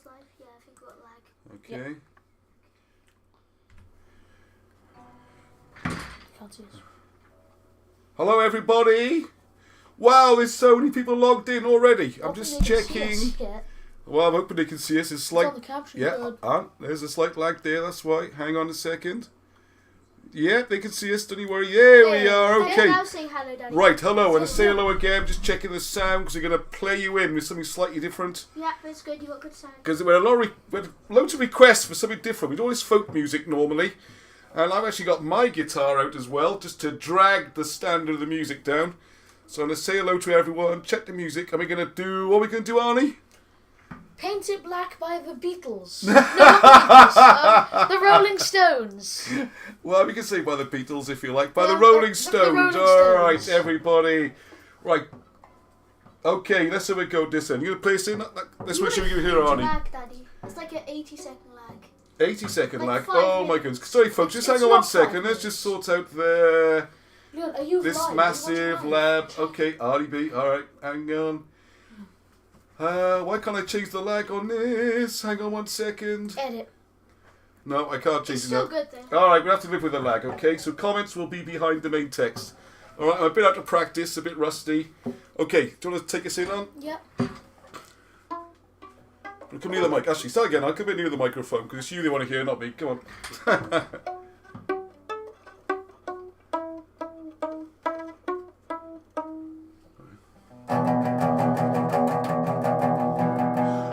Paul's live. Yeah, I think we got lag. Okay. Yep. Can't see us. Hello, everybody. Wow, there's so many people logged in already. I'm just checking. Well, I'm hoping they can see us. It's slight. On the caption, yeah, there's a slight lag there. That's why. Hang on a second. Yeah, they can see us. Don't you worry. There we are. Okay. Now say hello, Daddy. Right. Hello, and say hello again. Just checking the sound because we're going to play you in with something slightly different. Yeah, that's good. You got good sound. Because we had loads of requests for something different. We do all this folk music normally, and I've actually got my guitar out as well, just to drag the standard of the music down. So I'm going to say hello to everyone. Check the music. Are we going to do? What are we going to do, Arnie? Paint It Black by the Beatles. No, not the Beatles. The Rolling Stones. Well, we can say by the Beatles if you like. By the Rolling Stones. All right, everybody. Right. Okay, let's have a go this end. You going to play this in? This one should we hear, Arnie? Lag, Daddy. It's like an 80-second lag. 80-second like lag. Oh my goodness. Sorry, folks. Just hang on 1 second. Let's just sort out this massive lab. Okay, Arnie B. All right, hang on. Why can't I change the lag on this? Hang on 1 second. Edit. No, I can't change It's it still now. good though. Alright, we have to live with the lag, okay? So comments will be behind the main text. Alright, I'm a bit out of practice, a bit rusty. Okay, do you want to take us in on? Yep. Come near the mic. Actually, start again. I'll come in near the microphone because it's you they want to hear, not me. Come on.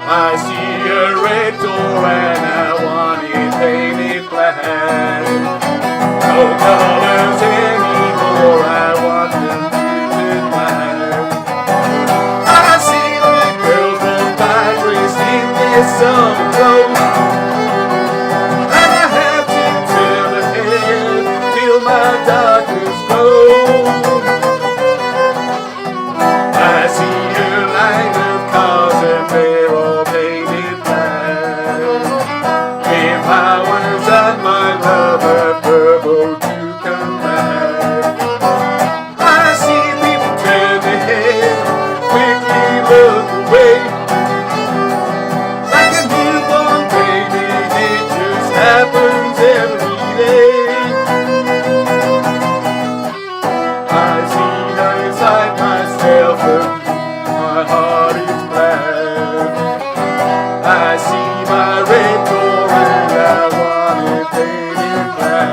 I see a red door and I want it painted black. No colors anymore, I want them painted black. I see the girls go by dressed in their summer clothes, and I have to turn ahead till my darkness grows. I see a line of cars and they're all painted black. If I was on my lover, purple to come back. I see people turn their head, quickly look away. Like a newborn baby, it just happens every day. I see inside myself and my heart is black. I see my red door and I want it painted black.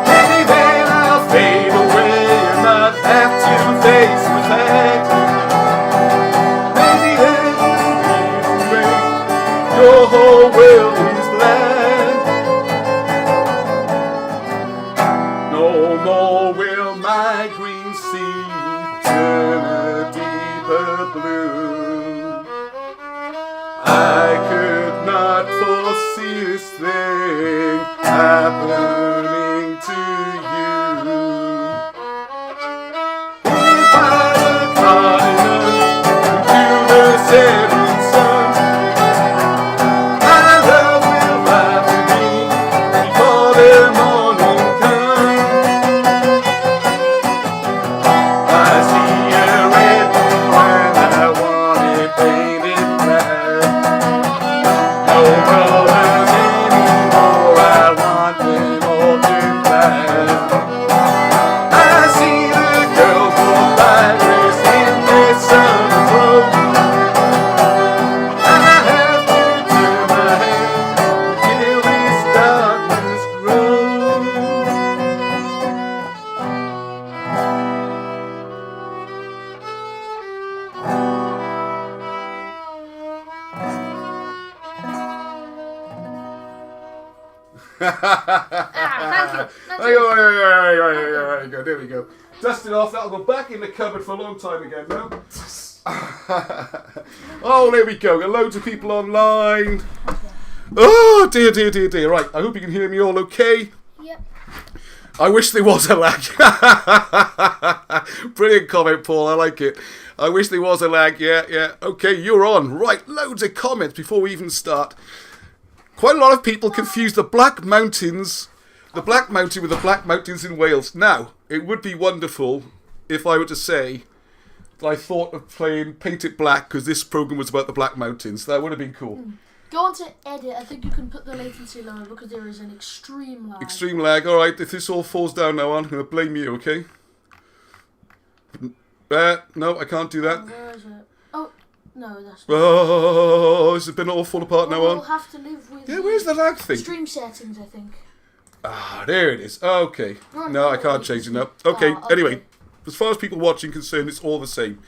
Maybe then I'll fade away and not have to face the fact. Maybe then you'll be away, your whole world is black. No more will my green sea turn a deeper blue. I could not foresee this thing happening to you. If I look hard enough into the setting sun, my love will lie for me before the morning comes. I see a red door and I want it painted black. No colors anymore, I want them all turned black. I see the girls go by dressed in their summer clothes, and I have to turn my head till this darkness grows. Thank you. There you go. There we go. Dust it off. That'll go back in the cupboard for a long time again now. Oh, there we go. Got loads of people online. Oh, dear, dear, dear, dear. Right, I hope you can hear me all okay. Yep. I wish there was a lag. Brilliant comment, Paul. I like it. I wish there was a lag. Yeah, yeah. Okay, you're on. Right, loads of comments before we even start. Quite a lot of people confuse the Black Mountains, the Black Mountain with the Black Mountains in Wales. Now, it would be wonderful if I were to say I thought of playing Paint It Black because this program was about the Black Mountains. That would have been cool. Go on to edit. I think you can put the latency lower because there is an extreme lag. Extreme lag. All right, if this all falls down now, I'm going to blame you, okay? No, I can't do that. Where is it? Oh, no, that's not. Oh, has it been all fall apart now, We'll on? have to live with Where's the lag thing? stream settings, I think. Ah, there it is. Okay. Right, No, I can't change it now. Okay, okay. anyway, as far as people watching concerned, it's all the same.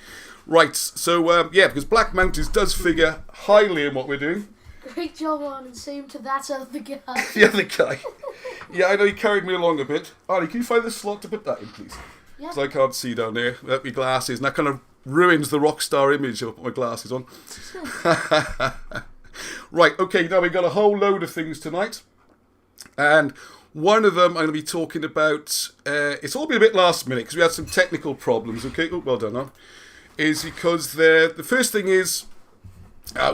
Right, so, yeah, because Black Mountains does figure highly in what we're doing. Great job, on, and same to that other guy. The other guy. Yeah, I know he carried me along a bit. Arnie, can you find the slot to put that in, please? Yeah. Because I can't see down there without my glasses, and that kind of ruins the rock star image if I put my glasses on. Right, okay, now we've got a whole load of things tonight. And one of them I'm going to be talking about, it's all been a bit last minute because we had some technical problems, okay? Oh, well done, is because the first thing is,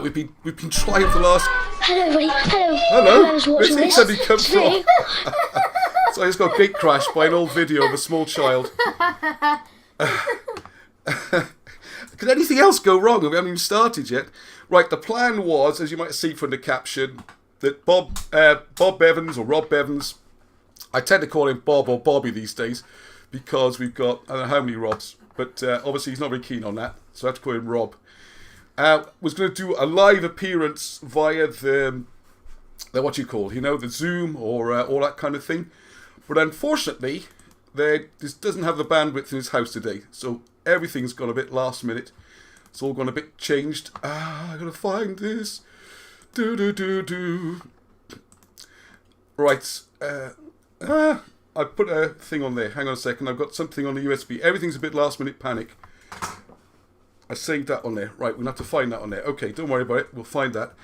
we've been trying for the last... Hello, everybody. Hello. Hello. Whoever's watching Where's this. somebody come Today, from? So I just got gate crashed by an old video of a small child. Could anything else go wrong? We haven't even started yet. Right, the plan was, as you might see from the caption, that Bob Bevans, or Rob Bevans, I tend to call him Bob or Bobby these days, because we've got, I don't know how many Robs, but obviously he's not very keen on that, so I have to call him Rob. Was going to do a live appearance via the what you call, the Zoom or all that kind of thing. But unfortunately, this doesn't have the bandwidth in his house today, so everything's gone a bit last minute. It's all gone a bit changed. I gotta find this. Right. I put a thing on there. Hang on a second. I've got something on the USB. Everything's a bit last minute panic. I saved that on there. Right, we'll have to find that on there. Okay, don't worry about it. We'll find that.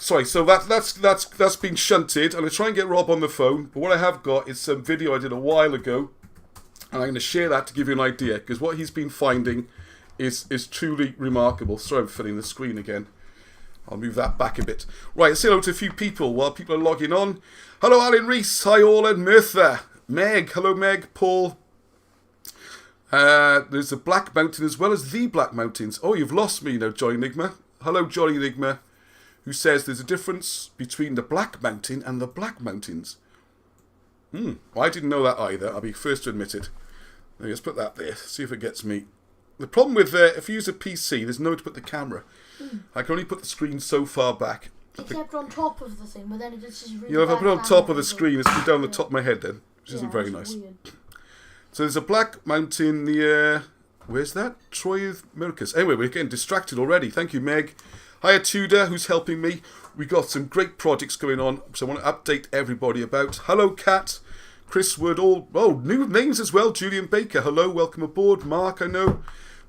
Sorry, so that's been shunted. I'm going to try and get Rob on the phone. But what I have got is some video I did a while ago. And I'm going to share that to give you an idea. Because what he's been finding is truly remarkable. Sorry, I'm filling the screen again. I'll move that back a bit. Right, let's say hello to a few people while people are logging on. Hello, Alan Reese. Hi, all, and Mirtha. Meg. Hello, Meg. Paul. There's the Black Mountain as well as the Black Mountains. Oh, you've lost me now, Johnny Enigma. Hello, Johnny Enigma, who says there's a difference between the Black Mountain and the Black Mountains. I didn't know that either. I'll be first to admit it. Let's put that there. See if it gets me. The problem with if you use a PC, there's nowhere to put the camera. I can only put the screen so far back. Except on top of the thing, but then it just is really If I put it on bad top of the camera screen, it's down the top of my head then, which isn't very that's nice. weird. So there's a Black Mountain near... Where's that? Troy Miracus. Anyway, we're getting distracted already. Thank you, Meg. Hiya, Tudor, who's helping me. We've got some great projects going on, so I want to update everybody about. Hello, Kat. Chris Wood. New names as well. Julian Baker. Hello, welcome aboard. Mark, I know.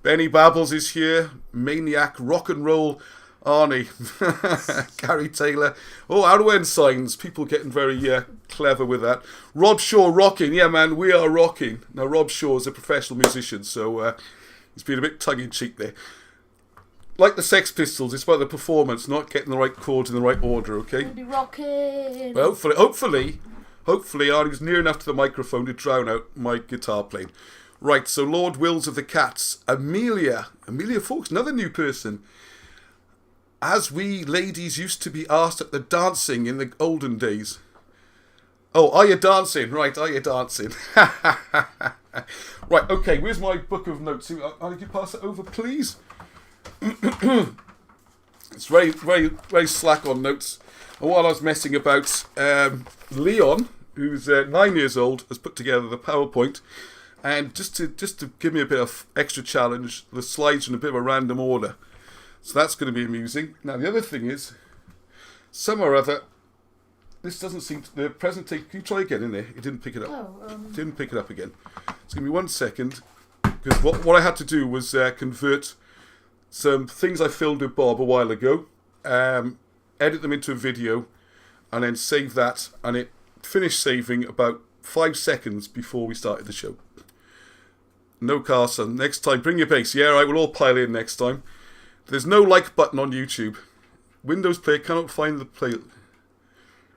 Benny Babbles is here. Maniac. Rock and Roll. Arnie. Gary Taylor. Arwen signs. People getting very clever with that. Rob Shaw rocking. Yeah, man, we are rocking. Now, Rob Shaw is a professional musician, so he's been a bit tongue-in-cheek there. Like the Sex Pistols, it's about the performance, not getting the right chords in the right order, okay? We'll be rocking. Well, hopefully, Arnie's near enough to the microphone to drown out my guitar playing. Right, so Lord Wills of the Cats. Amelia Fawkes, another new person. As we ladies used to be asked at the dancing in the olden days. Oh, are you dancing? Right, are you dancing? Right, okay, where's my book of notes? Could you pass it over, please? It's very, very, very slack on notes. And while I was messing about, Leon, who's 9 years old, has put together the PowerPoint. And just to give me a bit of extra challenge, the slides are in a bit of a random order. So that's going to be amusing. Now, the other thing is, some or other, this doesn't seem to, the presentation, can you try again in there? It didn't pick it up. Didn't pick it up again. So give me 1 second, because what I had to do was convert some things I filmed with Bob a while ago, edit them into a video, and then save that, and it finished saving about 5 seconds before we started the show. No, Carson, next time, bring your bass. Yeah, right, we'll all pile in next time. There's no like button on YouTube. Windows Player cannot find the play.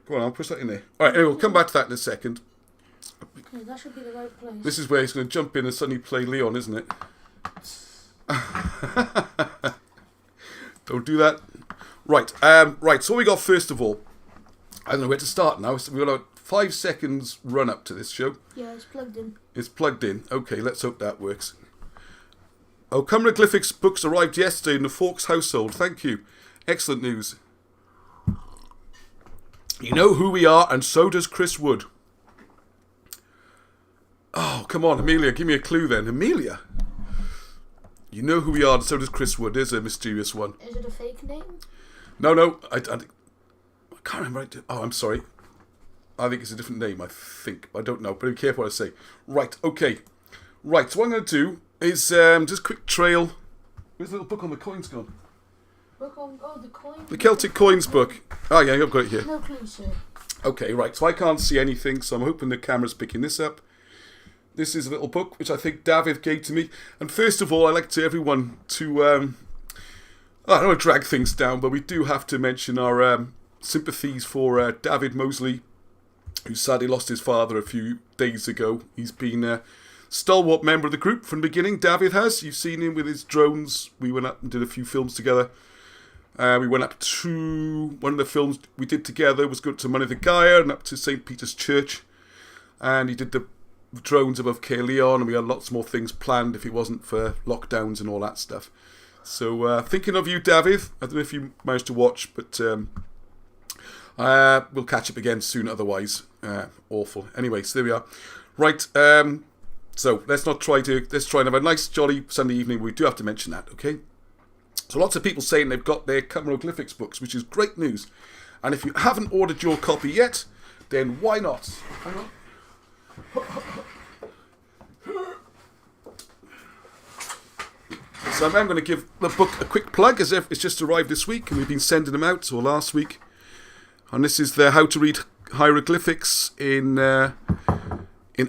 Go on, I'll push that in there. Alright, anyway, we'll come back to that in a second. Okay, that should be the right place. This is where he's going to jump in and suddenly play Leon, isn't it? Don't do that. Right, right. So what we got first of all, I don't know where to start now. So we've got a 5 seconds run up to this show. Yeah, it's plugged in. It's plugged in. Okay, let's hope that works. Oh, Hieroglyphics books arrived yesterday in the Fawkes household. Thank you. Excellent news. You know who we are, and so does Chris Wood. Oh, come on, Amelia, give me a clue then. Amelia? You know who we are, and so does Chris Wood. There's a mysterious one. Is it a fake name? No, I can't remember. Oh, I'm sorry. I think it's a different name, I think. I don't know, but be careful what I say. Right, okay. Right, so what I'm going to do is just a quick trail. Where's the little book on the coins gone? Book on, the coin. The Celtic coins book. Oh, yeah, I've got it here. No clue, sir. Okay, right, so I can't see anything, so I'm hoping the camera's picking this up. This is a little book which I think David gave to me. And first of all, I'd like to everyone to, I don't want to drag things down, but we do have to mention our sympathies for David Mosley, who sadly lost his father a few days ago. He's been a stalwart member of the group from the beginning. David has. You've seen him with his drones. We went up and did a few films together. We went up to one of the films we did together was going to Money the Gaia and up to St. Peter's Church. And he did the drones above Caerleon, and we had lots more things planned if it wasn't for lockdowns and all that stuff. So thinking of you, David. I don't know if you managed to watch, but we'll catch up again soon otherwise. Awful. Anyway, so there we are. Right, so let's try and have a nice jolly Sunday evening. We do have to mention that, okay? So lots of people saying they've got their Hieroglyphics books, which is great news. And if you haven't ordered your copy yet, then why not? Hang on. So I'm going to give the book a quick plug, as if it's just arrived this week, and we've been sending them out, or last week. And this is the How to Read Hieroglyphics in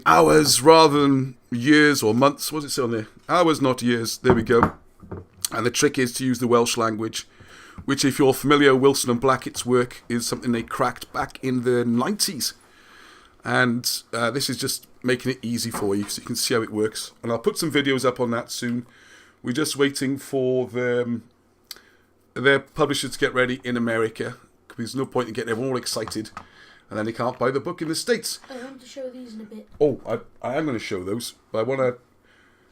hours rather than years or months. What does it say on there? Hours, not years. There we go. And the trick is to use the Welsh language, which, if you're familiar with Wilson and Blackett's work, is something they cracked back in the 90s. And this is just making it easy for you, so you can see how it works. And I'll put some videos up on that soon. We're just waiting for their publishers to get ready in America. There's no point in getting everyone all excited, and then they can't buy the book in the States. I want to show these in a bit. Oh, I am going to show those, but I want to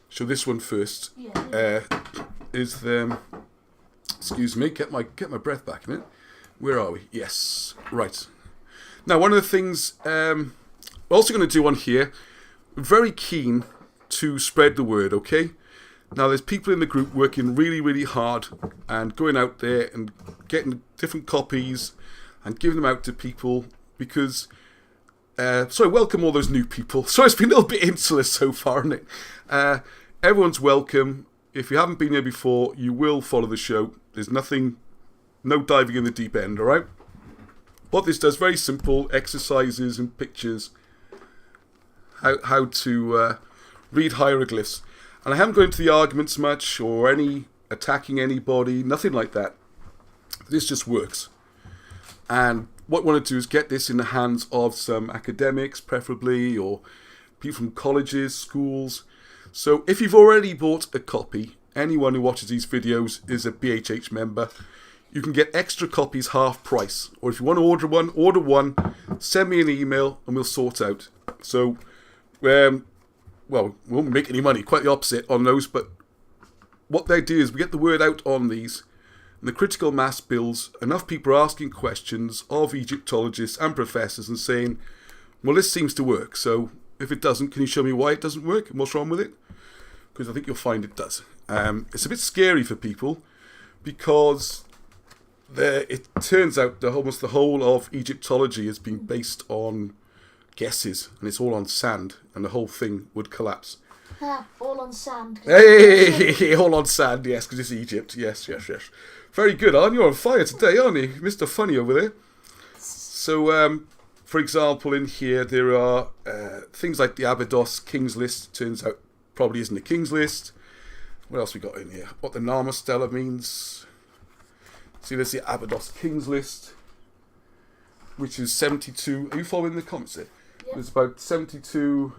show this one first. Yeah. Is the... Excuse me, get my breath back a minute. Where are we? Yes, right. Now, one of the things we're also going to do on here, we're very keen to spread the word, okay? Now, there's people in the group working really, really hard and going out there and getting different copies and giving them out to people because... welcome all those new people. So it's been a little bit insular so far, isn't it? Everyone's welcome. If you haven't been here before, you will follow the show. There's no diving in the deep end, all right? What this does, very simple exercises and pictures, how to read hieroglyphs. And I haven't gone into the arguments much or any attacking anybody, nothing like that. This just works. And what I want to do is get this in the hands of some academics, preferably, or people from colleges, schools. So if you've already bought a copy, anyone who watches these videos is a BHH member. You can get extra copies half price. Or if you want to order one, send me an email and we'll sort out. So, we won't make any money, quite the opposite on those, but what they do is we get the word out on these, and the critical mass builds. Enough people are asking questions of Egyptologists and professors and saying, well, this seems to work, so if it doesn't, can you show me why it doesn't work and what's wrong with it? Because I think you'll find it does. It's a bit scary for people because it turns out that almost the whole of Egyptology has been based on guesses, and it's all on sand, and the whole thing would collapse. All on sand. Hey, all on sand, yes, because it's Egypt. Yes. Very good, Arne. You're on fire today, aren't you? Mr. Funny over there. So, for example, in here, there are things like the Abydos King's List. Turns out probably isn't a King's List. What else we got in here? What the Nama Stela means. See, there's the Abydos King's List, which is 72. Are you following the comments there? Yep. There's about 72.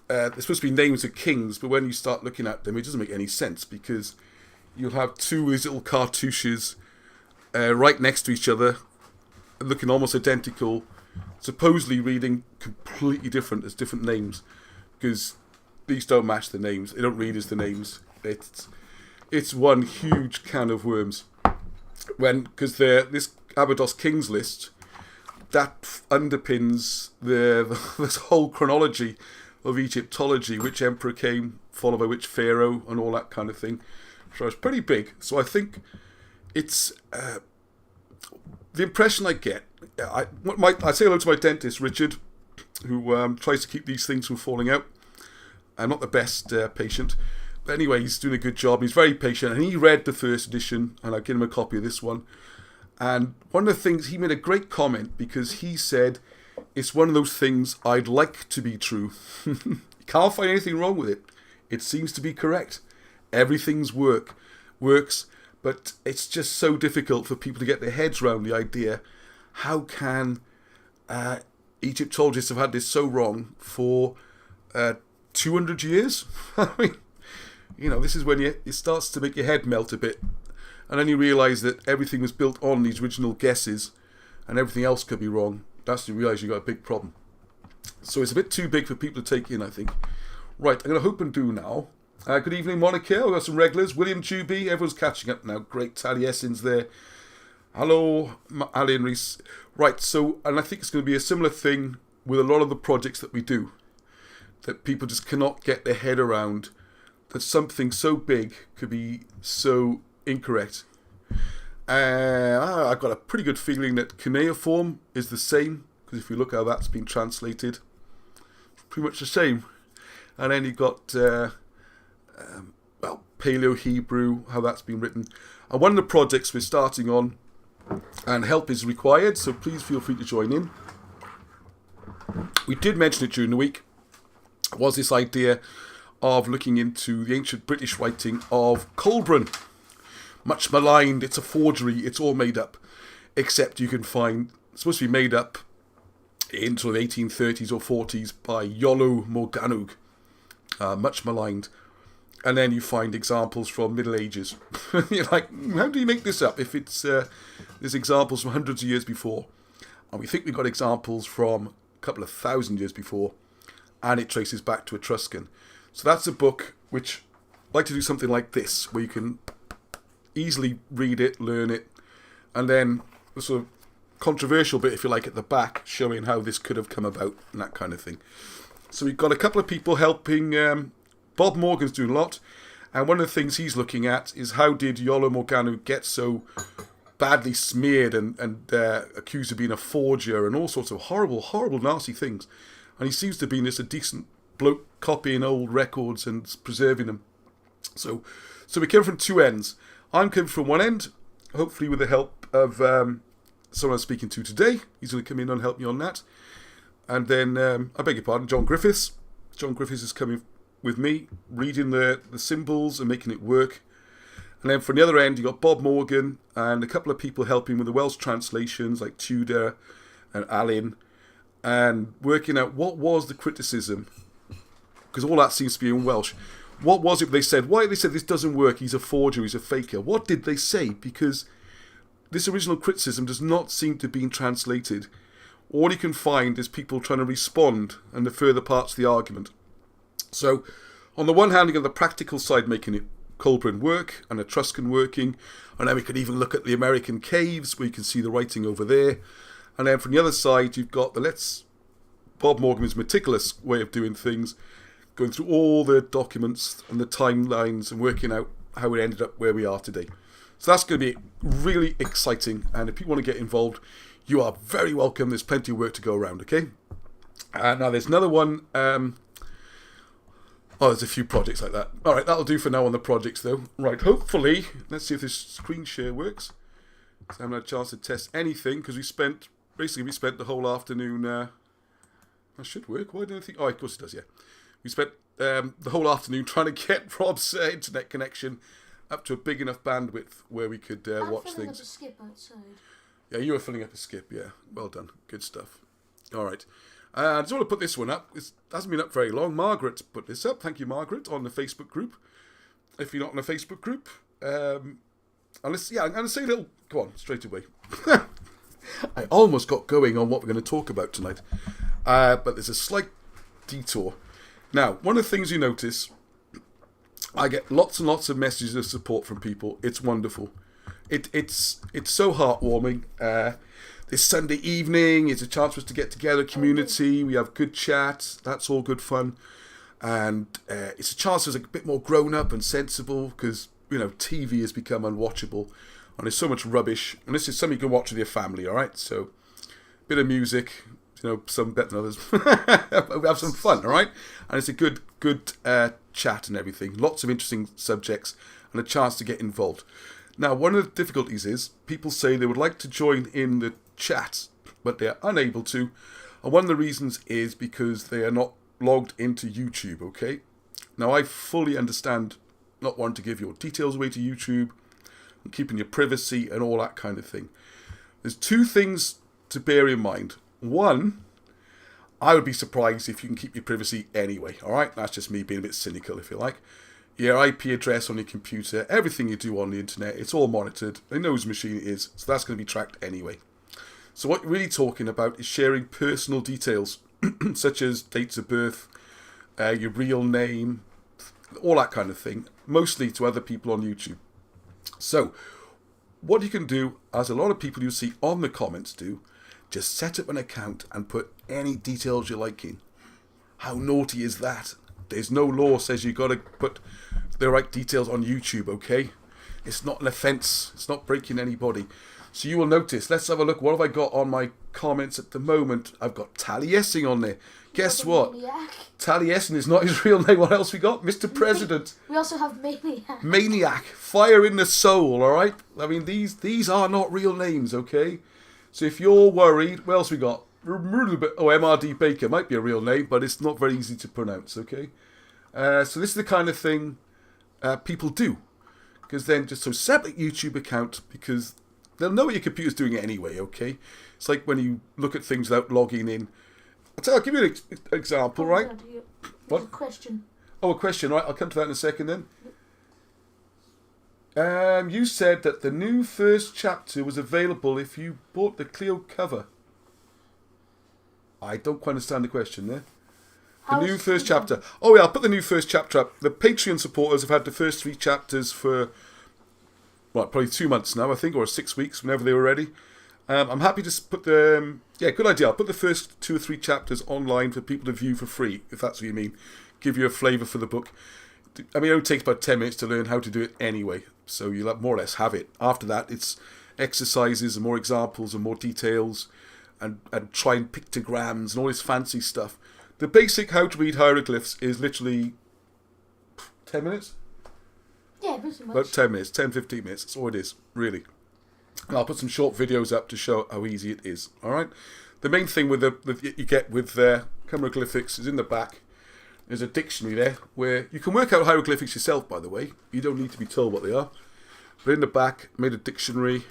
They're supposed to be names of kings, but when you start looking at them, it doesn't make any sense because you'll have two of these little cartouches right next to each other, looking almost identical, supposedly reading completely different as different names, because these don't match the names. They don't read as the names. It's one huge can of worms. Because this Abydos Kings list, that underpins this whole chronology of Egyptology, which emperor came, followed by which pharaoh, and all that kind of thing. So it's pretty big. So I think it's the impression I get. I say hello to my dentist, Richard, who tries to keep these things from falling out. I'm not the best patient, but anyway, he's doing a good job. He's very patient, and he read the first edition, and I've given him a copy of this one. And one of the things, he made a great comment because he said it's one of those things I'd like to be true. You can't find anything wrong with it. It seems to be correct. Everything's works, but it's just so difficult for people to get their heads around the idea. How can Egyptologists have had this so wrong for 200 years? I mean, this is when it starts to make your head melt a bit. And then you realise that everything was built on these original guesses and everything else could be wrong. That's when you realise you've got a big problem. So it's a bit too big for people to take in, I think. Right, I'm going to hope and do now. Good evening, Monica. We've got some regulars. William Juby, everyone's catching up now. Great, Taliesin's there. Hello, Ali and Reese. Right, so, and I think it's going to be a similar thing with a lot of the projects that we do. That people just cannot get their head around that something so big could be so incorrect. I've got a pretty good feeling that cuneiform is the same, because if you look how that's been translated, it's pretty much the same. And then you've got, Paleo-Hebrew, how that's been written. And one of the projects we're starting on, and help is required, so please feel free to join in. We did mention it during the week, was this idea of looking into the ancient British writing of Colburn. Much maligned, it's a forgery, it's all made up. Except you can find, it's supposed to be made up in sort of 1830s or 40s by Iolo Morganwg. Much maligned. And then you find examples from Middle Ages. You're like, how do you make this up if it's there's examples from hundreds of years before? And we think we've got examples from a couple of thousand years before. And it traces back to Etruscan. So that's a book which I'd like to do something like this, where you can easily read it, learn it, and then the sort of controversial bit, if you like, at the back, showing how this could have come about and that kind of thing. So we've got a couple of people helping. Bob Morgan's doing a lot, and one of the things he's looking at is how did Iolo Morganwg get so badly smeared and accused of being a forger and all sorts of horrible, nasty things. And he seems to be just a decent bloke copying old records and preserving them. So we came from two ends. I'm coming from one end, hopefully with the help of someone I'm speaking to today. He's going to come in and help me on that. And then, I beg your pardon, John Griffiths. John Griffiths is coming with me, reading the symbols and making it work. And then from the other end, you got Bob Morgan and a couple of people helping with the Welsh translations, like Tudor and Allen, and working out what was the criticism, because all that seems to be in Welsh. What was it they said? Why they said this doesn't work, he's a forger, he's a faker? What did they say? Because this original criticism does not seem to be translated. All you can find is people trying to respond and the further parts of the argument. So, on the one hand, you got the practical side making it Colburn work and Etruscan working, and then we could even look at the American caves where you can see the writing over there. And then from the other side, you've got Bob Morgan's meticulous way of doing things, going through all the documents and the timelines and working out how it ended up where we are today. So that's going to be really exciting, and if you want to get involved, you are very welcome. There's plenty of work to go around, okay? Now there's another one. There's a few projects like that. All right, that'll do for now on the projects, though. Right, hopefully, let's see if this screen share works. I haven't had a chance to test anything because we spent the whole afternoon. That should work. Why don't I think? Oh, of course it does. Yeah, we spent the whole afternoon trying to get Rob's internet connection up to a big enough bandwidth where we could watch things. Up a skip outside. Yeah, you were filling up a skip. Yeah, well done. Good stuff. All right. I just want to put this one up. It hasn't been up very long. Margaret put this up. Thank you, Margaret, on the Facebook group. If you're not on the Facebook group, I'm going to say a little... Go on, straight away. I almost got going on what we're going to talk about tonight. But there's a slight detour. Now, one of the things you notice, I get lots and lots of messages of support from people. It's wonderful. It's so heartwarming. This Sunday evening is a chance for us to get together, community. We have good chats. That's all good fun. And it's a chance for us a bit more grown up and sensible because, TV has become unwatchable. And there's so much rubbish. And this is something you can watch with your family, all right? So, a bit of music, some better than others. We have some fun, all right? And it's a good chat and everything. Lots of interesting subjects and a chance to get involved. Now, one of the difficulties is people say they would like to join in the chat, but they're unable to. And one of the reasons is because they are not logged into YouTube, okay? Now, I fully understand not wanting to give your details away to YouTube and keeping your privacy and all that kind of thing. There's two things to bear in mind. One, I would be surprised if you can keep your privacy anyway, all right? That's just me being a bit cynical, if you like. Your IP address on your computer, everything you do on the internet, it's all monitored. They know whose machine it is, so that's going to be tracked anyway. So what you're really talking about is sharing personal details, such as dates of birth, your real name, all that kind of thing, mostly to other people on YouTube. So what you can do, as a lot of people you see on the comments do, just set up an account and put any details you like in. How naughty is that? There's no law says you've got to put the right details on YouTube, okay? It's not an offence. It's not breaking anybody. So you will notice, let's have a look. What have I got on my comments at the moment? I've got Taliesin on there. Guess what? Taliesin is not his real name. What else we got? Mr. President. We also have Maniac. Maniac. Fire in the soul, all right? I mean, these are not real names, okay? So if you're worried, what else we got? MRD Baker might be a real name, but it's not very easy to pronounce, okay? So this is the kind of thing people do. Because then just so separate YouTube account, because they'll know what your computer's doing anyway, okay? It's like when you look at things without logging in. I'll give you an example, right? What? A question. Oh, a question, right? I'll come to that in a second then. You said that the new first chapter was available if you bought the Clio cover. I don't quite understand the question there. The new first chapter. Oh yeah, I'll put the new first chapter up. The Patreon supporters have had the first 3 chapters for, probably 2 months now, I think, or 6 weeks, whenever they were ready. I'm happy to put the... Yeah, good idea. I'll put the first 2 or 3 chapters online for people to view for free, if that's what you mean. Give you a flavour for the book. I mean, it only takes about 10 minutes to learn how to do it anyway, so you'll more or less have it. After that, it's exercises and more examples and more details and try and pictograms and all this fancy stuff. The basic how to read hieroglyphs is literally 10 minutes? Yeah, pretty much. About 10 minutes, 10, 15 minutes. That's all it is, really. And I'll put some short videos up to show how easy it is, all right? The main thing with you get with hieroglyphics is in the back. There's a dictionary there where you can work out hieroglyphics yourself, by the way. You don't need to be told what they are. But in the back, I made a dictionary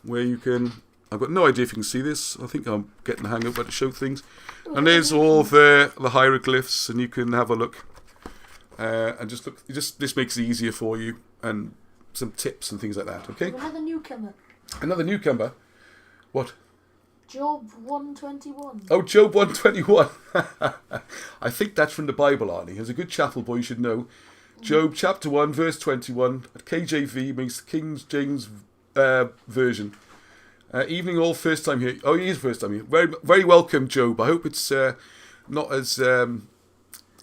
where you can... I've got no idea if you can see this. I think I'm getting the hang of how to show things. And there's all the hieroglyphs, and you can have a look. And just look. This makes it easier for you, and some tips and things like that, okay? Another newcomer. Another newcomer? What? Job 121. Oh, Job 121. I think that's from the Bible, Arnie. As a good chapel boy, you should know. Job chapter 1, verse 21. KJV means the King James version. Evening all, first time here. Oh, he is first time here. Very, very welcome, Job. I hope it's not as the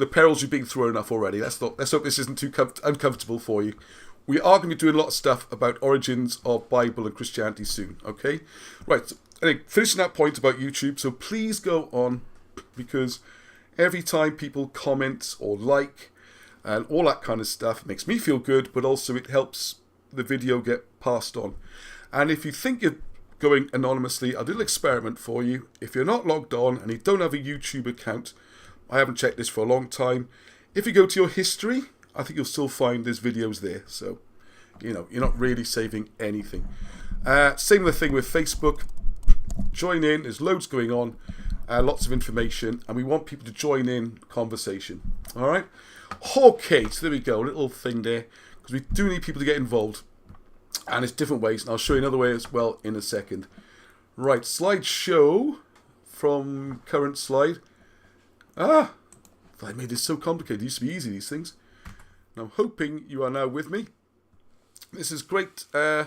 perils you've been through enough already. Let's hope this isn't too uncomfortable for you. We are going to be doing a lot of stuff about origins of Bible and Christianity soon. Okay, right. So, anyway, finishing that point about YouTube. So please go on, because every time people comment or like and all that kind of stuff, it makes me feel good, but also it helps the video get passed on. And if you think you're going anonymously, I'll do a little experiment for you. If you're not logged on and you don't have a YouTube account, I haven't checked this for a long time. If you go to your history, I think you'll still find there's videos there. So, you're not really saving anything. Same thing with Facebook. Join in. There's loads going on. Lots of information. And we want people to join in conversation. All right? Okay, so there we go. A little thing there. Because we do need people to get involved. And it's different ways. And I'll show you another way as well in a second. Right, slideshow from current slide. I made this so complicated. It used to be easy, these things. And I'm hoping you are now with me. This is great. Yeah,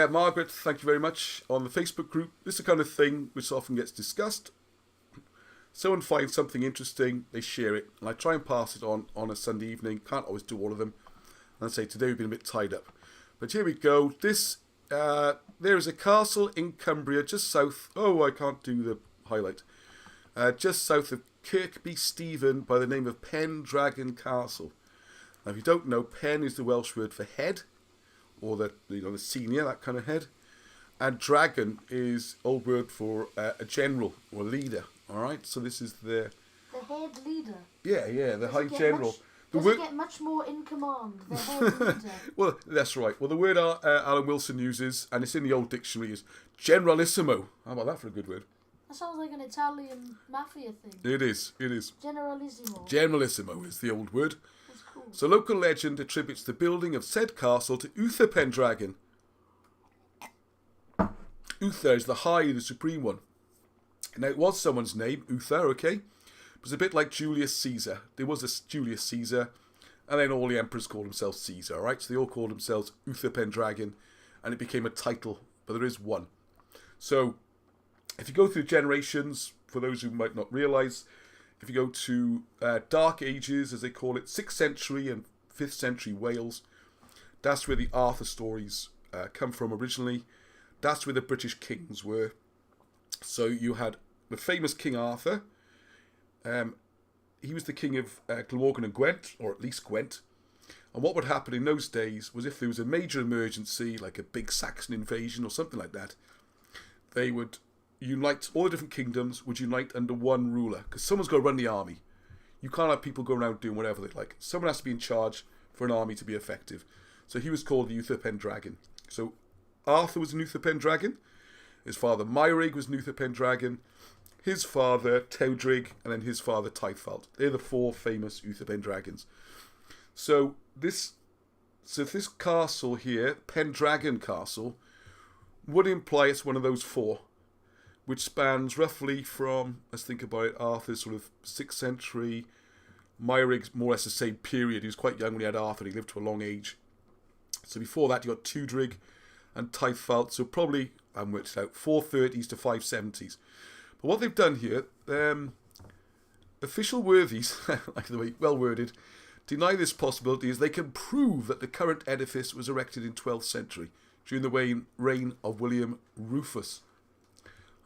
Margaret, thank you very much. On the Facebook group, this is the kind of thing which often gets discussed. Someone finds something interesting, they share it. And I try and pass it on a Sunday evening. Can't always do all of them. And I say, today we've been a bit tied up. But here we go. This, there is a castle in Cumbria, just south. Oh, I can't do the highlight. Just south of Kirkby Stephen by the name of Pendragon Castle. Now, if you don't know, Pen is the Welsh word for head, or the senior, that kind of head, and dragon is old word for a general or leader. All right, so this is the head leader. Yeah, the high general. Does it get much more in command? The head leader. Well, that's right. Well, the word Alan Wilson uses, and it's in the old dictionary, is generalissimo. How about that for a good word? That sounds like an Italian mafia thing. It is. Generalissimo. Generalissimo is the old word. That's cool. So local legend attributes the building of said castle to Uther Pendragon. Uther is the high, the supreme one. Now, it was someone's name, Uther, okay? It was a bit like Julius Caesar. There was a Julius Caesar, and then all the emperors called themselves Caesar, right? So they all called themselves Uther Pendragon, and it became a title, but there is one. So, if you go through generations, for those who might not realise, if you go to Dark Ages, as they call it, 6th century and 5th century Wales, that's where the Arthur stories come from originally. That's where the British kings were. So you had the famous King Arthur. He was the king of Glamorgan and Gwent, or at least Gwent. And what would happen in those days was if there was a major emergency, like a big Saxon invasion or something like that, they would unite, all the different kingdoms would unite under one ruler, because someone's got to run the army. You can't have people go around doing whatever they like. Someone has to be in charge for an army to be effective. So he was called the Uther Pendragon. So Arthur was an Uther Pendragon. His father Myrig was an Uther Pendragon. His father Tewdrig, and then his father Teichfald. They're the 4 famous Uther Pendragons. So this castle here, Pendragon Castle, would imply it's one of those 4. Which spans roughly from, let's think about it, Arthur's sort of 6th century, Myrig's more or less the same period. He was quite young when he had Arthur, he lived to a long age. So before that, you got Tewdrig and Teichfald, so probably, I haven't worked it out, 430s to 570s. But what they've done here, official worthies, like the way, well worded, deny this possibility as they can prove that the current edifice was erected in 12th century, during the reign of William Rufus.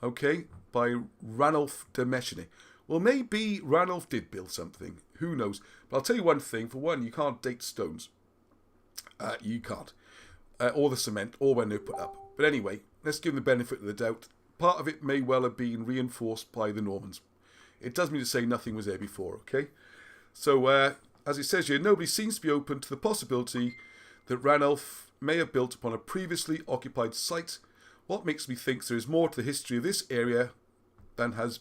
Okay, by Ranulph de Mechene. Well, maybe Ranulph did build something. Who knows? But I'll tell you one thing. For one, you can't date stones. You can't. Or the cement, or when they're put up. But anyway, let's give them the benefit of the doubt. Part of it may well have been reinforced by the Normans. It does mean to say nothing was there before, okay? So, as it says here, nobody seems to be open to the possibility that Ranulph may have built upon a previously occupied site. What makes me think there is more to the history of this area than has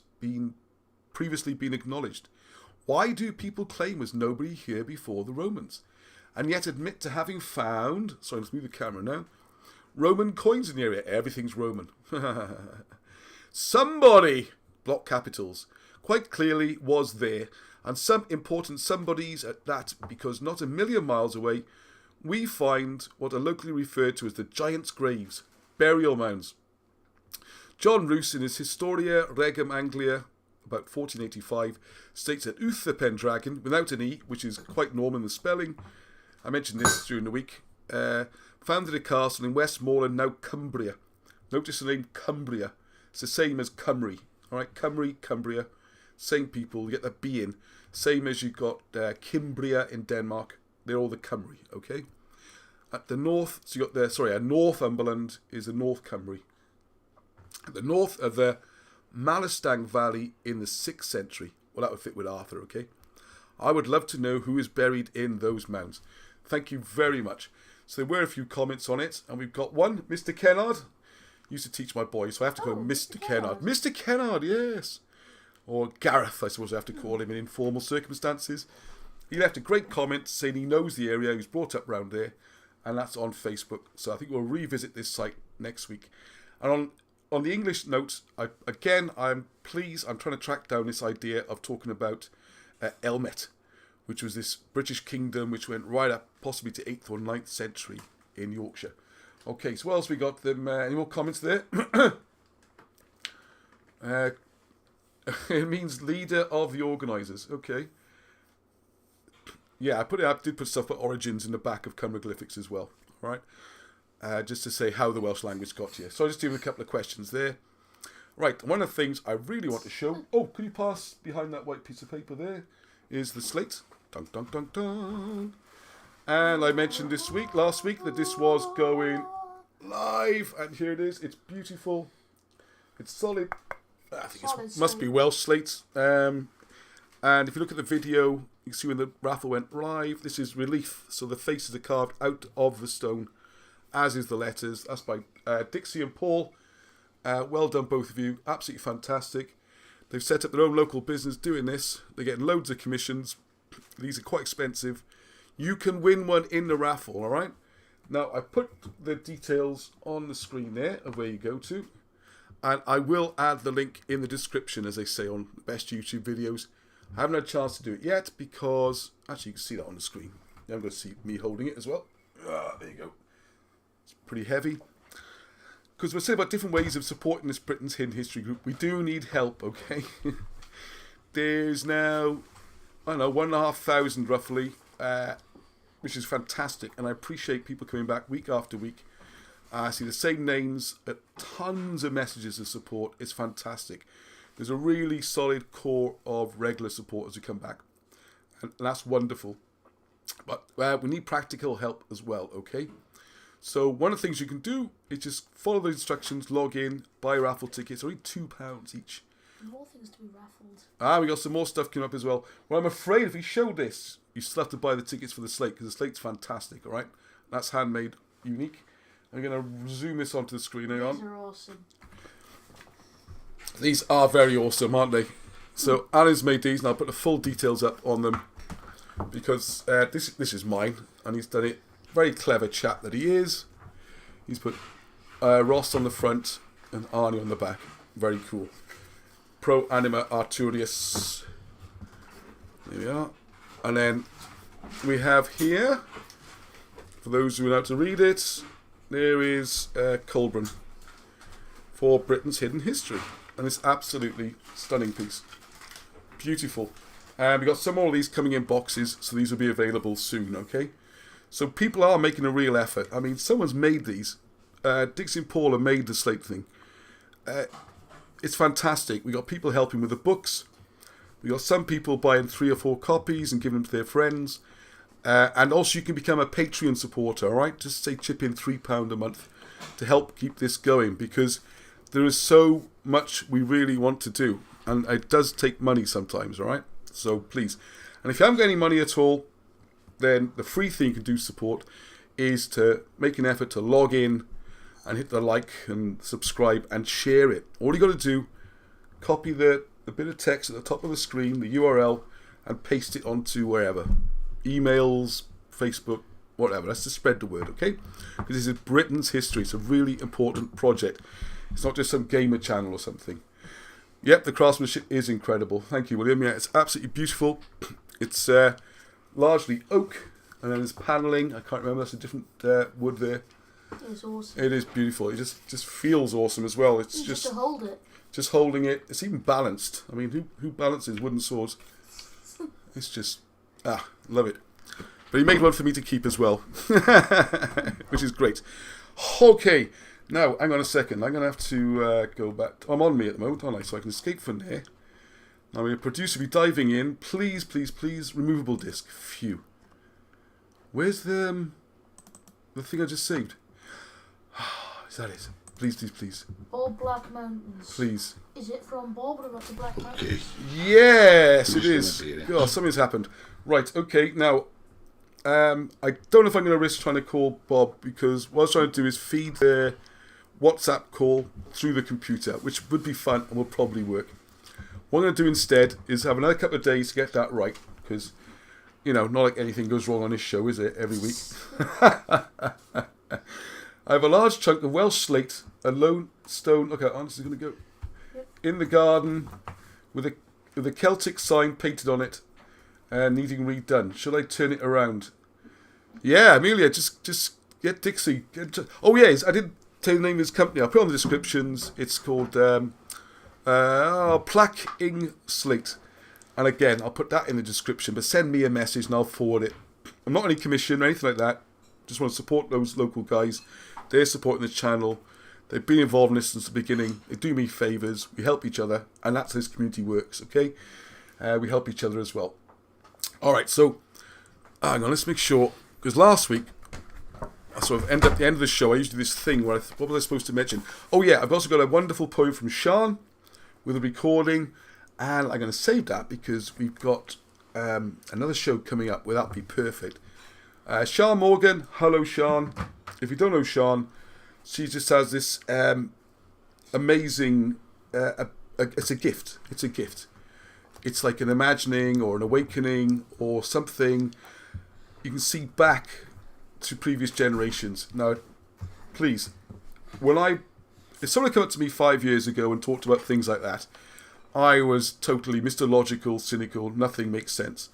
previously been acknowledged? Why do people claim there's nobody here before the Romans, and yet admit to having found, sorry, let's move the camera now, Roman coins in the area? Everything's Roman. Somebody, block capitals, quite clearly was there, and some important somebodies at that, because not a million miles away, we find what are locally referred to as the Giants' Graves, burial mounds. John Roos, in his Historia Regum Anglia, about 1485, states that Uther Pendragon, without an E, which is quite normal in the spelling, I mentioned this during the week, founded a castle in Westmoreland, now Cumbria. Notice the name Cumbria. It's the same as Cymru. Alright, Cumbria, same people, you get the B in. Same as you've got Cimbria in Denmark. They're all the Cymru, okay? At the north, so you got the, Northumberland is the North Cymru. At the north of the Malastang Valley in the 6th century. Well, that would fit with Arthur, okay? I would love to know who is buried in those mounds. Thank you very much. So there were a few comments on it, and we've got one. Mr. Kennard, Used to teach my boys, so I have to call him Mr. Mr. Kennard. Kennard. Mr. Kennard, yes. Or Gareth, I suppose I have to call him in informal circumstances. He left a great comment saying he knows the area, he was brought up round there, and that's on Facebook. So I think we'll revisit this site next week. And on the English notes, I'm pleased, I'm trying to track down this idea of talking about Elmet, which was this British kingdom which went right up possibly to 8th or 9th century in Yorkshire. Okay, so what else we got? Any more comments there? It means leader of the organisers. Okay. Yeah, I did put stuff about origins in the back of Hieroglyphics as well. All right. Just to say how the Welsh language got here. So I'll just do a couple of questions there. Right, one of the things I really want to show... Oh, could you pass behind that white piece of paper there? Is the slate. Dun, dun, dun, dun. And I mentioned last week, that this was going live. And here it is. It's beautiful. It's solid. I think it must be Welsh slates. And if you look at the video, you can see when the raffle went live. This is relief. So the faces are carved out of the stone, as is the letters. That's by Dixie and Paul. Well done, both of you. Absolutely fantastic. They've set up their own local business doing this. They're getting loads of commissions. These are quite expensive. You can win one in the raffle, all right? Now, I put the details on the screen there of where you go to. And I will add the link in the description, as they say on best YouTube videos. I haven't had a chance to do it yet because... Actually, you can see that on the screen. Now I'm going to see me holding it as well. There you go. It's pretty heavy. Because we're saying about different ways of supporting this Britain's Hidden History group. We do need help, okay? There's now, I don't know, 1,500 roughly, which is fantastic. And I appreciate people coming back week after week. I see the same names, tons of messages of support. It's fantastic. There's a really solid core of regular supporters who come back. And that's wonderful. But we need practical help as well, okay? So one of the things you can do is just follow the instructions, log in, buy raffle tickets. Only £2 each. More things to be raffled. We got some more stuff coming up as well. Well, I'm afraid if we show this, you still have to buy the tickets for the slate, because the slate's fantastic, all right? That's handmade, unique. I'm going to zoom this onto the screen. Hang on. These are awesome. These are very awesome, aren't they? So Alan's made these, and I'll put the full details up on them, because this is mine, and he's done it. Very clever chap that he is. He's put Ross on the front and Arnie on the back. Very cool. Pro Anima Arturius. There we are. And then we have here, for those who are allowed to read it, there is Colburn for Britain's Hidden History. And it's absolutely stunning piece. Beautiful. And we've got some more of these coming in boxes, so these will be available soon, okay? So people are making a real effort. I mean, someone's made these. Dixie and Paul have made the slate thing. It's fantastic. We got people helping with the books. We got some people buying 3 or 4 copies and giving them to their friends. And also you can become a Patreon supporter, all right? Just say chip in £3 a month to help keep this going, because there is so much we really want to do. And it does take money sometimes, all right? So please. And if you haven't got any money at all, then the free thing you can do support is to make an effort to log in and hit the like and subscribe and share it. All you got to do, copy the bit of text at the top of the screen, the URL, and paste it onto wherever. Emails, Facebook, whatever. That's to spread the word, okay? Because this is Britain's history. It's a really important project. It's not just some gamer channel or something. Yep, the craftsmanship is incredible. Thank you, William. Yeah, it's absolutely beautiful. It's largely oak, and then there's panelling. I can't remember. That's a different wood there. It's awesome. It is beautiful. It just feels awesome as well. It's just to hold it. Just holding it. It's even balanced. I mean, who balances wooden swords? It's just love it. But he made one for me to keep as well, which is great. Okay, now hang on a second. I'm gonna have to go back. I'm on me at the moment, aren't I? So I can escape from there. Now, your producer will be diving in. Please, please, please, removable disc. Phew. Where's the thing I just saved? Is that it? Please, please, please. All Black Mountains. Please. Is it from Barbara up to Black Mountains? Yes, it is. Oh, something's happened. Right, okay, now, I don't know if I'm going to risk trying to call Bob, because what I was trying to do is feed their WhatsApp call through the computer, which would be fun and will probably work. What I'm going to do instead is have another couple of days to get that right, because, you know, not like anything goes wrong on this show, is it, every week? I have a large chunk of Welsh slate, a lone stone, look how this is going to go, in the garden with a Celtic sign painted on it, needing redone. Should I turn it around? Yeah, Amelia, just get Dixie. Oh, yes, I didn't tell you the name of his company. I'll put it on the descriptions. It's called Plaque Ing Slate. And again, I'll put that in the description, but send me a message and I'll forward it. I'm not on any commission or anything like that. Just want to support those local guys. They're supporting the channel. They've been involved in this since the beginning. They do me favours. We help each other. And that's how this community works, okay? We help each other as well. All right, so hang on, let's make sure. Because last week, I sort of end up at the end of the show, I usually do this thing where what was I supposed to mention? Oh yeah, I've also got a wonderful poem from Sean with a recording. And I'm going to save that because we've got another show coming up where that'll be perfect. Sean Morgan, hello Sean. If you don't know Sean, she just has this amazing, it's a gift. It's a gift. It's like an imagining or an awakening or something. You can see back to previous generations. Now, please, if someone came up to me 5 years ago and talked about things like that, I was totally Mr. Logical, cynical, nothing makes sense.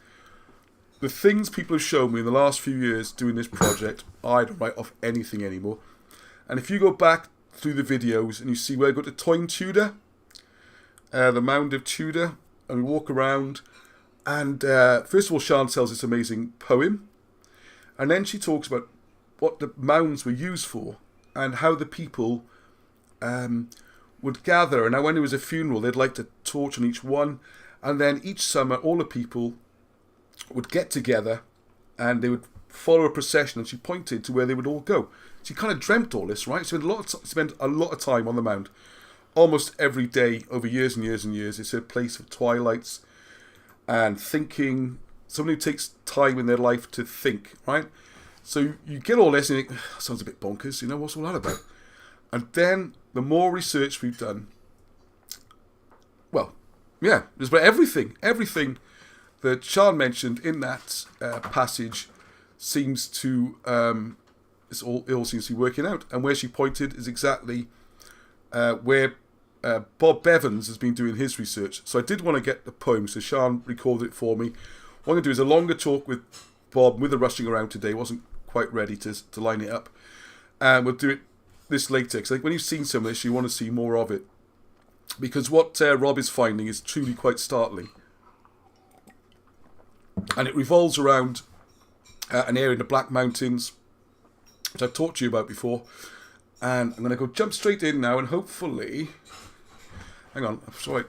The things people have shown me in the last few years doing this project, I don't write off anything anymore. And if you go back through the videos and you see where I go to Toyn Tudor, the Mound of Tudor, and we walk around, and first of all, Sian tells this amazing poem, and then she talks about what the mounds were used for, and how the people would gather, and how when there was a funeral, they'd light a torch on each one, and then each summer, all the people would get together, and they would follow a procession, and she pointed to where they would all go. She kind of dreamt all this, right? Spent a lot of time on the mound. Almost every day, over years and years and years. It's a place of twilights and thinking. Someone who takes time in their life to think, right? So you get all this and you think, sounds a bit bonkers, you know, what's all that about? And then the more research we've done, well, yeah, there's about everything that Sian mentioned in that passage seems to, it all seems to be working out. And where she pointed is exactly where Bob Bevans has been doing his research. So I did want to get the poem, so Sian recorded it for me. What I'm going to do is a longer talk with Bob, with the rushing around today. Wasn't quite ready to line it up. And we'll do it this later, because when you've seen some of this, you want to see more of it. Because what Rob is finding is truly quite startling. And it revolves around an area in the Black Mountains, which I've talked to you about before. And I'm going to jump straight in now, and hopefully... Hang on, sorry.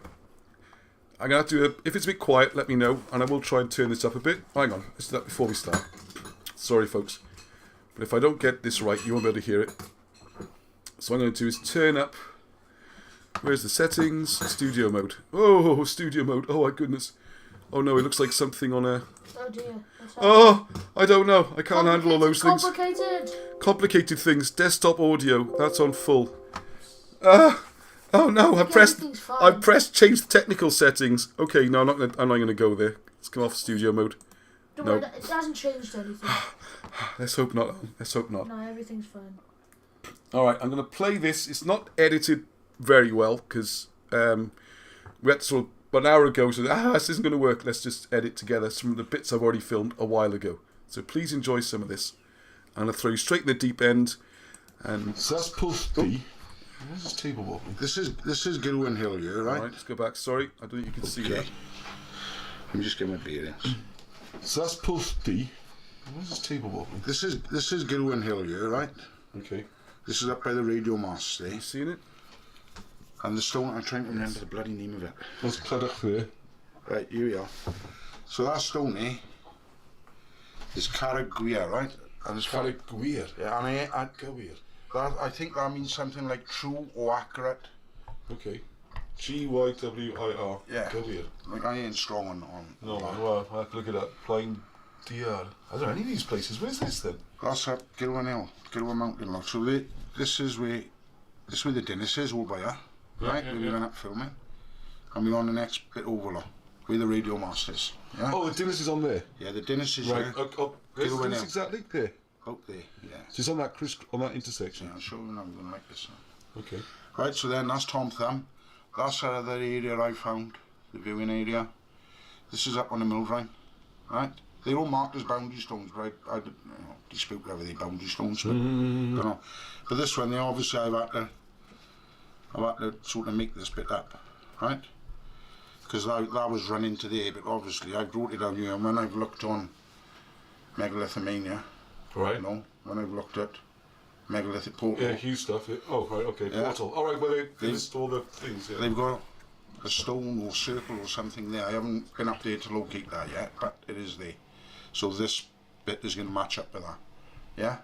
I'm going to have to, if it's a bit quiet, let me know, and I will try and turn this up a bit. Hang on, let's do that before we start. Sorry, folks. But if I don't get this right, you won't be able to hear it. So what I'm going to do is turn up... Where's the settings? Studio mode. Oh, studio mode. Oh, my goodness. Oh, no, it looks like something on a... Oh, dear. Oh, I don't know. I can't handle all those things. Complicated Things. Desktop audio. That's on full. Oh no! I pressed change the technical settings. Okay, no, I'm not gonna go there. Let's come off studio mode. Don't worry, it hasn't changed anything. Let's hope not. Let's hope not. No, everything's fine. All right, I'm gonna play this. It's not edited very well because we had to sort of about an hour ago. So this isn't gonna work. Let's just edit together some of the bits I've already filmed a while ago. So please enjoy some of this. I'm gonna throw you straight in the deep end. And so that's post D. Where's this table wobbling? This is Gilwyn Hill here, right? Alright, let's go back. Sorry, I don't think you can see that. Let me just get my bearings. So that's post D. Where's this table wobbling? This is Gilwyn Hill here, right? Okay. This is up by the radio mast there. You seeing it? And the stone, I'm trying to remember the bloody name of it. That's Heddwch there. Right, here we are. So that stone there is Caragwyr, right? And it's Caragwyr? Yeah, and Caragwyr. I think that means something like true or accurate. Okay. G-Y-W-I-R. Yeah. Gywir. Like I ain't strong on No, well, I have to look it up. Blind DR. Are there any of these places? Where's this then? That's up Gilwyn Hill, Gilwyn Mountain. Look. So this is where this is where the Dennis is, all by her. Yeah, Right? yeah, When yeah. we went up filming. And we're on the next bit over there. With the radio masters. Yeah? Oh, the Dennis is on there. Yeah, the Dennis is Right. there. Where's Go the in Dennis there. exactly? There. Out there, yeah. So it's on that intersection. Yeah, I'll show you now, I'm going to like this. Okay. Right, so then that's Tom Thumb. That's the other area I found, the viewing area. This is up on the Moutains, right? They're all marked as boundary stones, but I dispute whether they're boundary stones, but don't know. But this one, obviously I've had to sort of make this bit up, right? Because that was run into there, but obviously I wrote it down here, and when I've looked on Megalithomania, Right. you know, when I've looked at megalithic portal, Yeah, huge stuff. Yeah. Oh, right, okay. Yeah. Portal. All right, well, they list all the things. Yeah. they've got a stone or circle or something there. I haven't been up there to locate that yet, but it is there. So this bit is going to match up with that, yeah?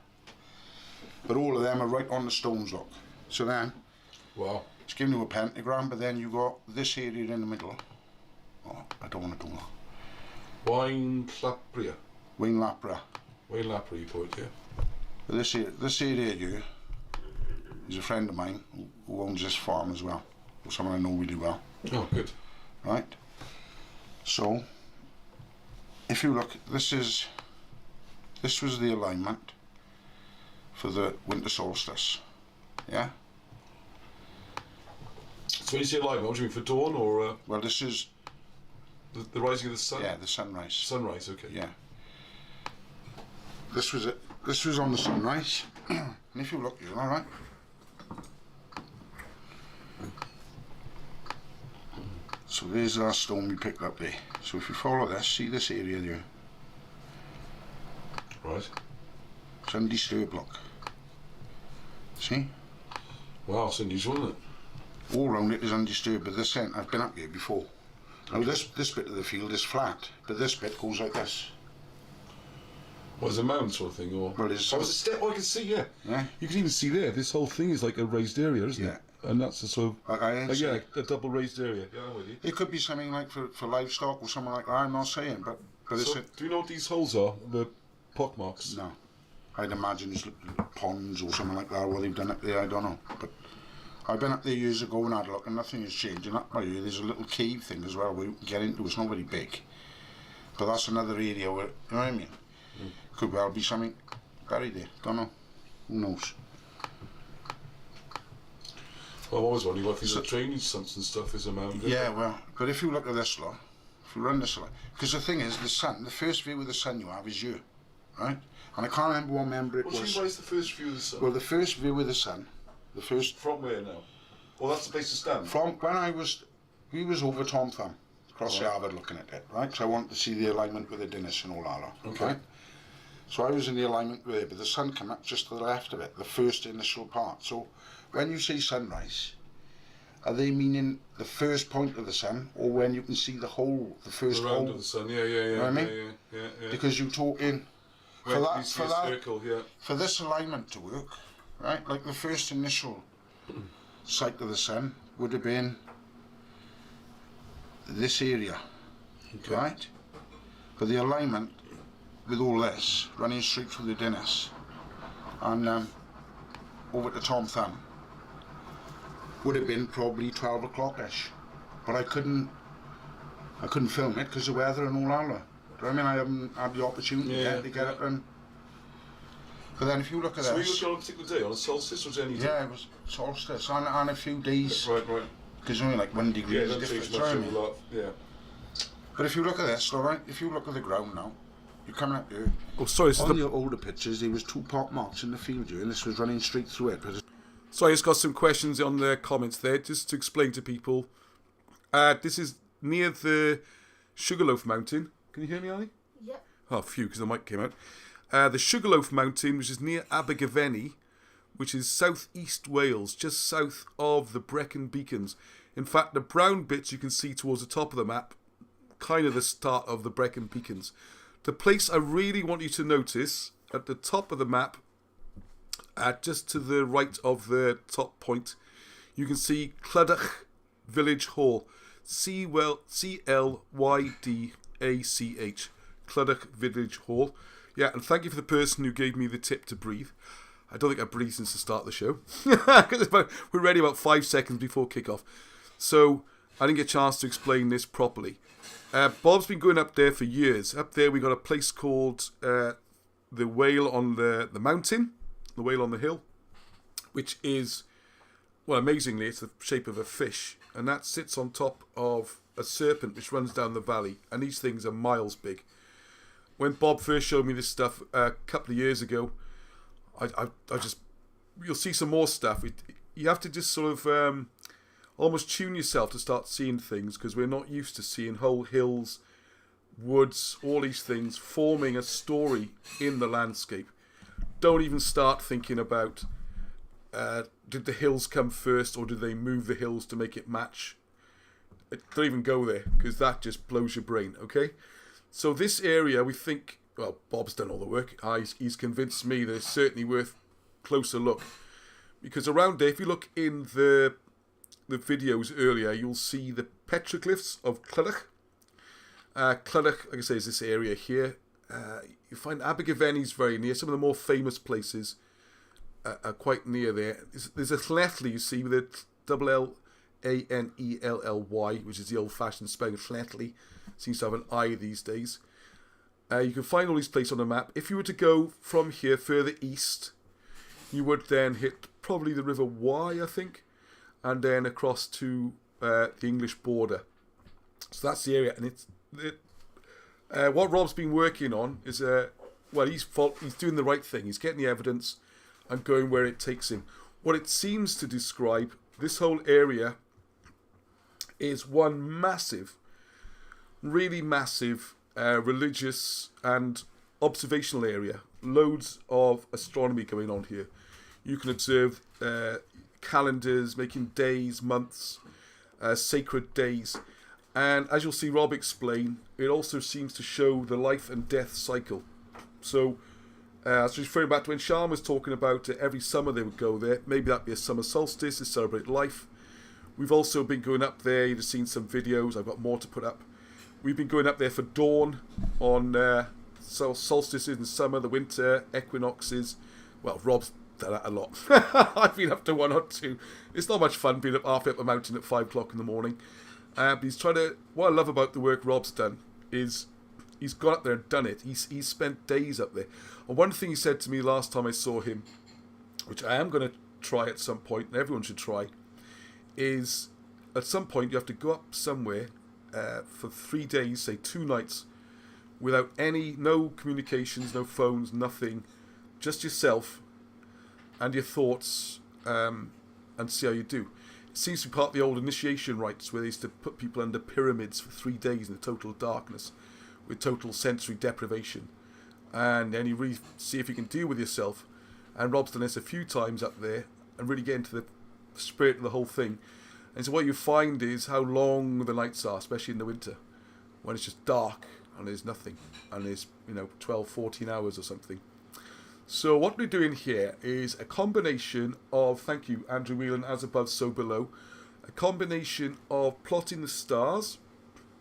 But all of them are right on the stones, look. So then, Wow. it's giving you a pentagram, but then you got this area in the middle. Oh, I don't want to do that. Wine Clapria. Wayne Lapra. Wayne Lapra, you put, yeah. But this area here is a friend of mine who owns this farm as well. Or someone I know really well, Oh, good. right? So, if you look, this was the alignment for the winter solstice, yeah? So when you say alignment, what do you mean, for dawn or Well, this is, the rising of the sun? yeah, the sunrise, Sunrise, okay. yeah. This was it. This was on the sunrise, and if you look here, all right? So there's that stone we picked up there. So if you follow this, see this area there? Right. It's undisturbed, look. See? Wow, it's unusual, isn't it? All round it is undisturbed, but this end, I've been up here before. Now this bit of the field is flat, but this bit goes like this. What, is it a mountain sort of thing, or? Well, it's- Oh, it's a step. Oh, I can see, yeah. Yeah? You can even see there, this whole thing is like a raised area, isn't Yeah. it? And that's a sort of, Like I ain't yeah, saying- a double raised area. Yeah, I'm with you. It could be something like for livestock or something like that, I'm not saying, but it's So, do you know what these holes are? The pock marks? no. I'd imagine it's little ponds or something like that, what they've done up there, I don't know. But I've been up there years ago and had a look, and nothing has changed. And up by here, there's a little cave thing as well where you can get into. It's not very big, but that's another area where, you know what I mean? Could well be something buried there. Don't know. Who knows? Well, I'm always wondering what these are drainage sumps and stuff is a mountain. Yeah, well, but if you look at this lot, if you run this lot, because the thing is, the sun, the first view of the sun you have is you, right? And I can't remember what member it What do you was. mean by the first view of the sun? Well, the first view of the sun, the first From where now? Well, that's the place to stand. from when we was over Tom Thumb, across the harbour looking at it, right? Because I wanted to see the alignment with the Dennis and all that lot, Okay. right? So I was in the alignment there, but the sun came up just to the left of it, the first initial part. So when you say sunrise, are they meaning the first point of the sun, or when you can see the whole, the first The round hole? of the sun, yeah, yeah, yeah. You know what I mean? Yeah. Because you're talking Where for you that, see for a that, circle, yeah. for this alignment to work, right? Like the first initial sight of the sun would have been this area, Okay. right? But the alignment with all this running straight through the Dennis and over to Tom Thumb would have been probably 12 o'clock-ish. But I couldn't film it because of the weather and all that. Do you know what I mean? I haven't had the opportunity yet to get it and. But then if you look at So were you this, looking on a particular day, on a solstice or was it any day? yeah, it was solstice and a few days Right. because only like 1 degree Yeah, is don't different. change Do you know much what I over mean? lot. Yeah. But if you look at this, all right, if you look at the ground now, you're coming up here. Oh, sorry, this is On the, the older pictures, there was 2 pot marks in the field here, and this was running straight through it. But sorry, I just got some questions on the comments there, just to explain to people. This is near the Sugarloaf Mountain. Can you hear me, Ali? Yep. Oh, phew, because the mic came out. The Sugarloaf Mountain, which is near Abergavenny, which is southeast Wales, just south of the Brecon Beacons. In fact, the brown bits you can see towards the top of the map, kind of the start of the Brecon Beacons. The place I really want you to notice, at the top of the map, just to the right of the top point, you can see Heddwch Village Hall. Clydach, Heddwch Village Hall. Yeah, and thank you for the person who gave me the tip to breathe. I don't think I breathed since the start of the show. Because we're ready about 5 seconds before kickoff. So I didn't get a chance to explain this properly. Bob's been going up there for years. Up there we got a place called the Whale on the Mountain, the Whale on the Hill, which is, well, amazingly, it's the shape of a fish. And that sits on top of a serpent which runs down the valley. And these things are miles big. When Bob first showed me this stuff a couple of years ago, I just, you'll see some more stuff. You have to just sort of almost tune yourself to start seeing things, because we're not used to seeing whole hills, woods, all these things forming a story in the landscape. Don't even start thinking about did the hills come first or did they move the hills to make it match. Don't even go there, because that just blows your brain, okay? So this area, we think, well, Bob's done all the work. He's convinced me that it's certainly worth a closer look. Because around there, if you look in the videos earlier, you'll see the petroglyphs of Heddwch. Heddwch, like I say, is this area here. You find Abergavenny's very near. Some of the more famous places are quite near there. There's a Llanelli, you see, with a double L-A-N-E-L-L-Y, which is the old-fashioned spelling of Llanelli. Seems to have an I these days. You can find all these places on the map. If you were to go from here further east, you would then hit probably the River Wye, I think, and then across to the English border. So that's the area. And what Rob's been working on is, well, he's doing the right thing. He's getting the evidence and going where it takes him. What it seems to describe, this whole area is one massive, really massive religious and observational area. Loads of astronomy going on here. You can observe calendars, making days, months, sacred days. And as you'll see Rob explain, it also seems to show the life and death cycle. So, I was referring back to when Sean was talking about every summer they would go there. Maybe that'd be a summer solstice to celebrate life. We've also been going up there. You've seen some videos. I've got more to put up. We've been going up there for dawn on solstices in summer, the winter, equinoxes. Well, Rob's done that a lot. I've been up to one or two. It's not much fun being halfway up the mountain at 5 o'clock in the morning. But he's trying to. What I love about the work Rob's done is he's got up there and done it. He's spent days up there. And one thing he said to me last time I saw him, which I am going to try at some point, and everyone should try, is at some point you have to go up somewhere for 3 days, say 2 nights, without no communications, no phones, nothing, just yourself and your thoughts, and see how you do. It seems to be part of the old initiation rites where they used to put people under pyramids for 3 days in the total darkness with total sensory deprivation, and then you really see if you can deal with yourself. And Rob's done this a few times up there and really get into the spirit of the whole thing. And so what you find is how long the nights are, especially in the winter, when it's just dark and there's nothing, and there's 12, 14 hours or something. So what we're doing here is a combination of, thank you Andrew Whelan, as above so below, a combination of plotting the stars.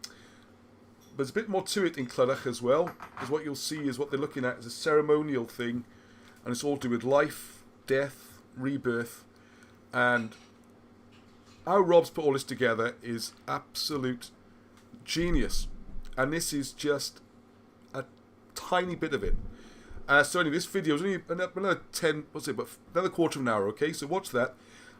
But there's a bit more to it in Heddwch as well, because what you'll see is what they're looking at is a ceremonial thing, and it's all to do with life, death, rebirth, and how Rob's put all this together is absolute genius. And this is just a tiny bit of it. So anyway, this video is only another another quarter of an hour, okay? So watch that,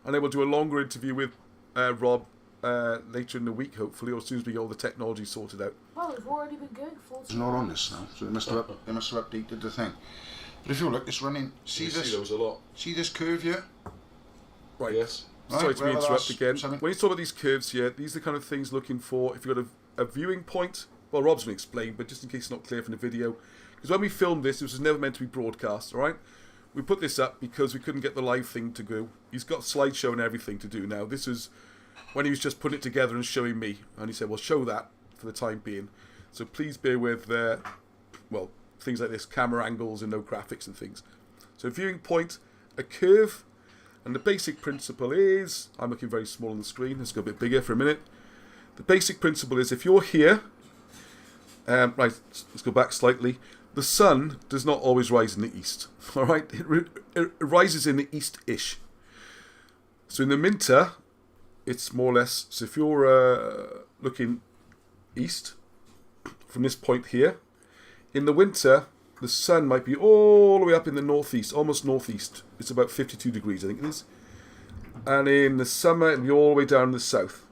and then we'll do a longer interview with Rob later in the week, hopefully, or as soon as we get all the technology sorted out. Well, we've already been going for It's not on this now, so they must have updated the thing. But if you look, it's running. See those a lot. See this curve here? Right. Yes. Sorry to be interrupt again. something- When you talk about these curves here, these are the kind of things looking for if you've got a viewing point. Well, Rob's going to explain, but just in case it's not clear from the video. Because when we filmed this was never meant to be broadcast, alright? We put this up because we couldn't get the live thing to go. He's got slideshow and everything to do now. This was when he was just putting it together and showing me. And he said, well, show that for the time being. So please bear with, well, things like this, camera angles and no graphics and things. So viewing point, a curve, and the basic principle is, I'm looking very small on the screen, let's go a bit bigger for a minute. The basic principle is if you're here, right, let's go back slightly. the sun does not always rise in the east. All right, it rises in the east-ish. So in the winter, it's more or less. So if you're looking east from this point here, in the winter, the sun might be all the way up in the northeast, almost northeast. It's about 52 degrees, I think it is. And in the summer, it'll be all the way down in the south.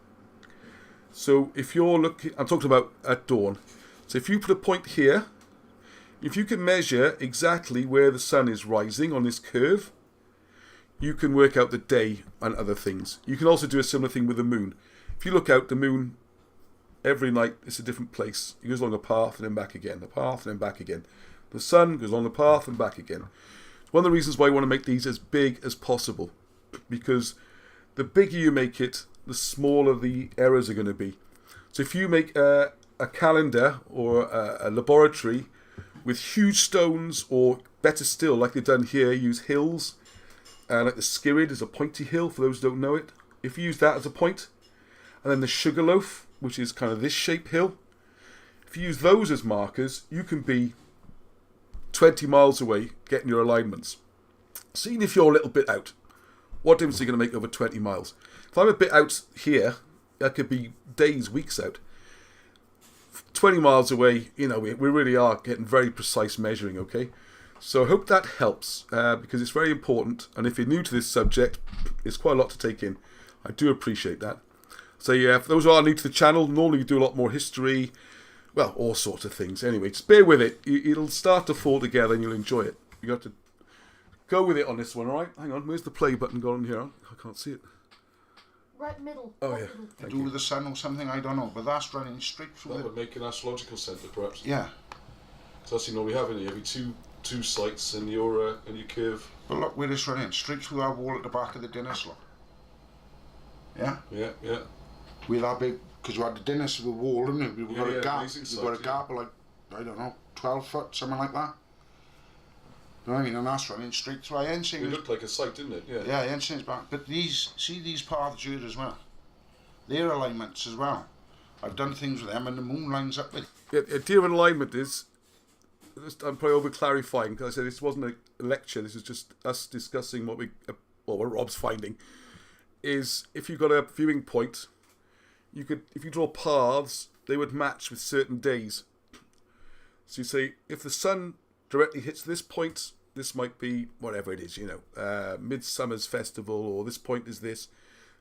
So if you're looking, I'm talking about at dawn. So if you put a point here, if you can measure exactly where the sun is rising on this curve, you can work out the day and other things. You can also do a similar thing with the moon. If you look out, the moon, every night, it's a different place. It goes along a path and then back again, a path and then back again. The sun goes along the path and back again. It's one of the reasons why I want to make these as big as possible, because the bigger you make it, the smaller the errors are going to be. So if you make a calendar or a laboratory with huge stones, or better still, like they've done here, use hills, like the Skirrid is a pointy hill, for those who don't know it. If you use that as a point, and then the Sugarloaf, which is kind of this shape hill, if you use those as markers, you can be 20 miles away getting your alignments. So even if you're a little bit out, what difference are you going to make over 20 miles? If I'm a bit out here, that could be days, weeks out. 20 miles away, you know, we really are getting very precise measuring, okay? So I hope that helps, because it's very important, and if you're new to this subject, it's quite a lot to take in. I do appreciate that. So yeah, for those who are new to the channel, normally we do a lot more history, well, all sorts of things. Anyway, just bear with it. It'll start to fall together and you'll enjoy it. You got to go with it on this one, alright? Hang on, where's the play button gone here? I can't see it. Right middle. Oh yeah. To do with the sun or something, I don't know, but that's running straight through That the... would make an astrological centre, perhaps. Yeah. So that's what we have in here. Every two sites in your curve. But look where it's running, straight through that wall at the back of the dinner slot. Yeah? Yeah, yeah. With that big, because we had the dinner to the wall, didn't we? We've got a gap. amazing We've site, got a gap of like, I don't know, 12 foot, something like that. You know what I mean? And that's running straight through. I ain't seen It looked like a site, didn't it? Yeah. Yeah, I ain't seen it's back. But these, see these paths here as well? They're alignments as well. I've done things with them and the moon lines up with. Yeah, dear alignment is, I'm probably over clarifying because I said this wasn't a lecture, this is just us discussing what Rob's finding. Is if you've got a viewing point, you could, if you draw paths, they would match with certain days. So you say, if the sun directly hits this point, this might be whatever it is, you know, Midsummer's Festival, or this point is this.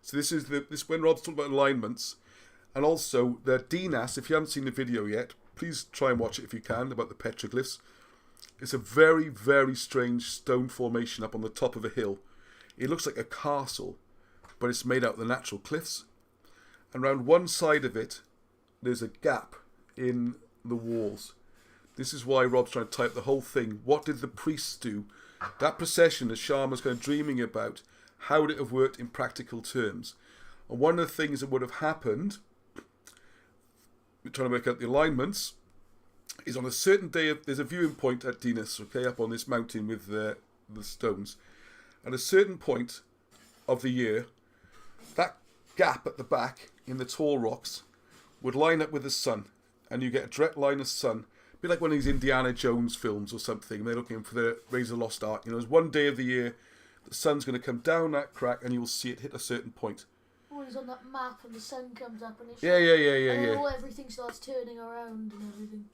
So this is this when Rob's talking about alignments, and also the Dinas. If you haven't seen the video yet, please try and watch it if you can, about the petroglyphs. It's a very, very strange stone formation up on the top of a hill. It looks like a castle, but it's made out of the natural cliffs. And around one side of it, there's a gap in the walls. This is why Rob's trying to type the whole thing. What did the priests do? That procession that Sharma's kind of dreaming about, how would it have worked in practical terms? And one of the things that would have happened, we're trying to work out the alignments, is on a certain day, there's a viewing point at Dinas, okay, up on this mountain with the stones. At a certain point of the year, that gap at the back in the tall rocks would line up with the sun, and you get a direct line of sun. It'd be like one of these Indiana Jones films or something. They're looking for the Raiders of the Lost Ark. You know, there's one day of the year, the sun's going to come down that crack, and you will see it hit a certain point. Oh, it's on that map, and the sun comes up, and it's Yeah. and all everything starts turning around and everything.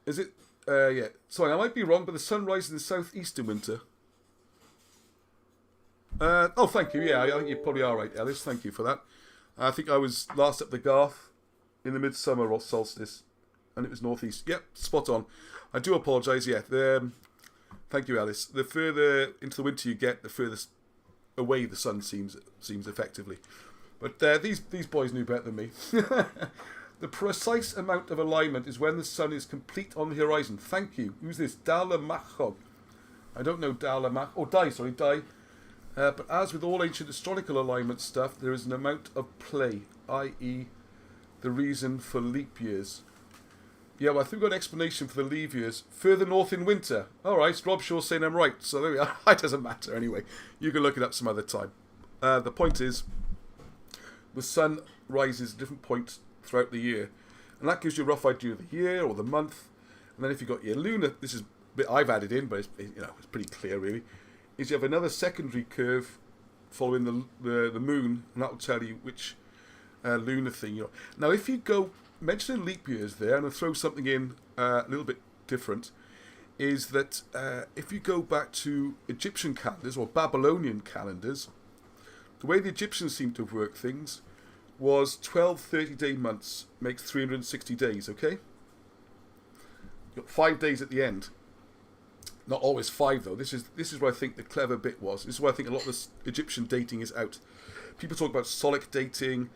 Is it? Yeah. Sorry, I might be wrong, but the sun rises in the southeast in winter. Oh, thank you. Yeah, I think you probably are right, Alice. Thank you for that. I think I was last up the Garth in the midsummer or solstice, and it was northeast. Yep, spot on. I do apologise. Yeah. Thank you, Alice. The further into the winter you get, the furthest away the sun seems effectively. But these boys knew better than me. The precise amount of alignment is when the sun is complete on the horizon. Thank you. Who's this? Dala Machog. I don't know Dala Mach. Oh, Dai. Sorry, Dai. But as with all ancient astrological alignment stuff, there is an amount of play, i.e. the reason for leap years. Yeah, well, I think we've got an explanation for the leap years. Further north in winter. All right, Rob Shaw's saying I'm right. So there we are. It doesn't matter anyway. You can look it up some other time. The point is, the sun rises at different points throughout the year. And that gives you a rough idea of the year or the month. And then if you've got your lunar, this is a bit I've added in, but it's pretty clear really, is you have another secondary curve following the moon, and that will tell you which lunar thing you're. Now if you go, mentioning leap years there, and I'll throw something in a little bit different, is that if you go back to Egyptian calendars or Babylonian calendars, the way the Egyptians seem to have worked things was 12 30-day months makes 360 days, okay? You've got 5 days at the end. Not always 5 though. This is where I think the clever bit was. This is why I think a lot of this Egyptian dating is out. People talk about Celtic dating,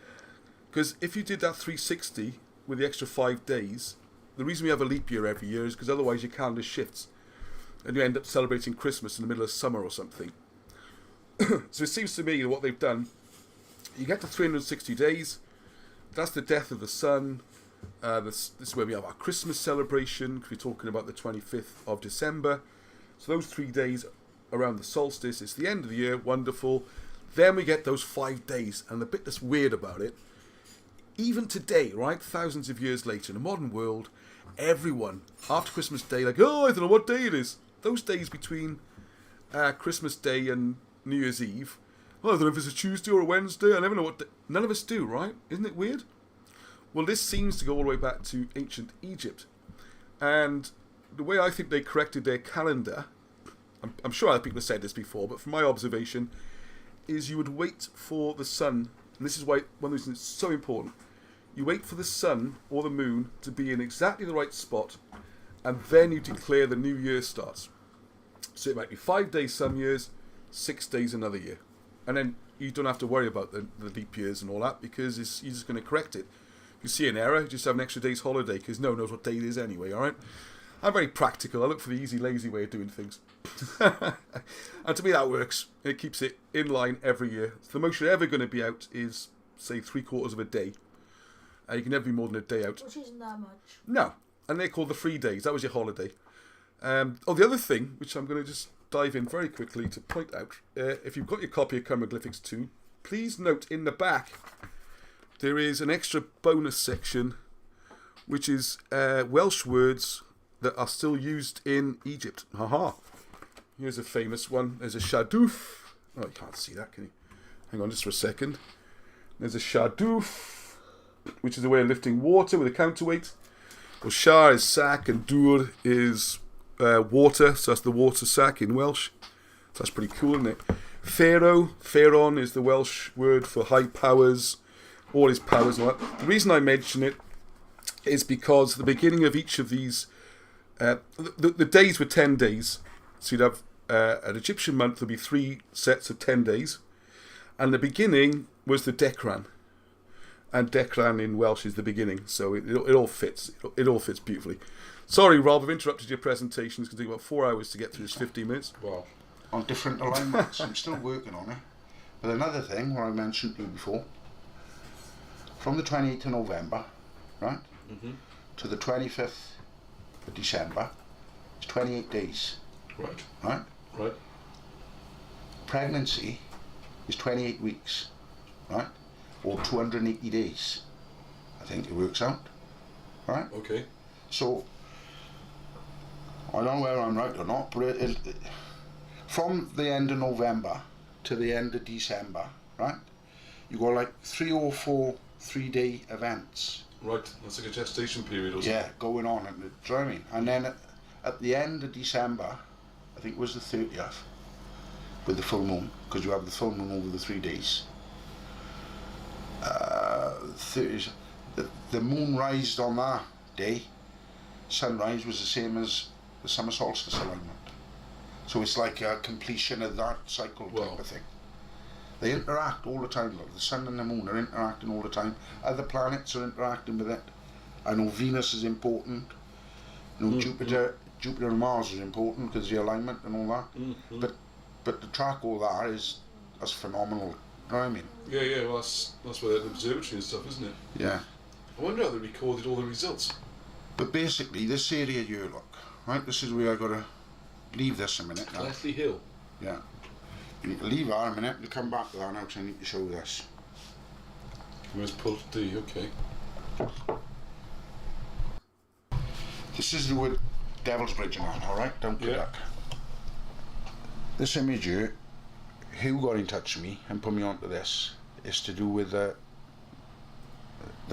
because if you did that 360 with the extra 5 days, the reason we have a leap year every year is because otherwise your calendar shifts and you end up celebrating Christmas in the middle of summer or something. So it seems to me that what they've done, you get to 360 days, that's the death of the sun. This is where we have our Christmas celebration, because we're talking about the 25th of December. So those 3 days around the solstice, it's the end of the year, wonderful. Then we get those 5 days, and the bit that's weird about it, even today, right, thousands of years later, in the modern world, everyone, after Christmas Day, like, oh, I don't know what day it is. Those days between Christmas Day and New Year's Eve, oh, I don't know if it's a Tuesday or a Wednesday, I never know what day. None of us do, right? Isn't it weird? Well, this seems to go all the way back to ancient Egypt. And the way I think they corrected their calendar, I'm sure other people have said this before, but from my observation, is you would wait for the sun, and this is why one of the reasons it's so important, you wait for the sun or the moon to be in exactly the right spot, and then you declare the new year starts. So it might be 5 days some years, 6 days another year. And then you don't have to worry about the leap years and all that, because you're just going to correct it. If you see an error, you just have an extra day's holiday, because no one knows what day it is anyway, alright? I'm very practical. I look for the easy, lazy way of doing things. And to me that works. It keeps it in line every year. So the most you're ever going to be out is, say, 3/4 of a day. You can never be more than a day out. Which isn't that much. No. And they're called the free days. That was your holiday. The other thing, which I'm going to just dive in very quickly to point out, if you've got your copy of Hieroglyphics 2, please note in the back there is an extra bonus section which is Welsh words that are still used in Egypt. Haha. Here's a famous one. There's a shadoof. Oh, you can't see that, can you? Hang on just for a second. There's a shadoof, which is a way of lifting water with a counterweight. Well, shar is sack and dŵr is water, so that's the water sack in Welsh. So that's pretty cool, isn't it? Pharaoh, Pharaon is the Welsh word for high powers, all his powers and all that. The reason I mention it is because the beginning of each of these, the days were 10 days. So you'd have an Egyptian month, there'd be 3 sets of 10 days. And the beginning was the Decran. And Decran in Welsh is the beginning, so it all fits. It all fits beautifully. Sorry, Rob, I've interrupted your presentation. It's going to take about 4 hours to get through this 15 minutes. Well, on different alignments. I'm still working on it. But another thing, what I mentioned to you before, from the 28th of November, right, to the 25th of December, it's 28 days. Right. Right? Right. Pregnancy is 28 weeks, right? Or 280 days, I think it works out, right? Okay. So, I don't know whether I'm right or not, but from the end of November to the end of December, right? You got like 3 or 4 3-day events. Right, that's like a gestation period or something. Yeah, going on, do you know what I mean? And then at the end of December, I think it was the 30th, with the full moon, because you have the full moon over the 3 days. 30s, the moon rised on that day. Sunrise was the same as the summer solstice alignment. So it's like a completion of that cycle type of thing. They interact all the time, look. The sun and the moon are interacting all the time. Other planets are interacting with it. I know Venus is important. You know, Jupiter and Mars is important because the alignment and all that. But to track all that's phenomenal. You know what I mean? Yeah, well that's where the observatory and stuff, isn't it? Yeah. I wonder how they recorded all the results. But basically, this area here, look, right? This is where I gotta leave this a minute now. Leslie Hill. Yeah. You need to leave that a minute and come back to that now, because I need to show this. Where's Pull D? Okay. This is the word Devil's Bridge and that, alright? Don't get that. This image here, who got in touch with me and put me onto this, is to do with the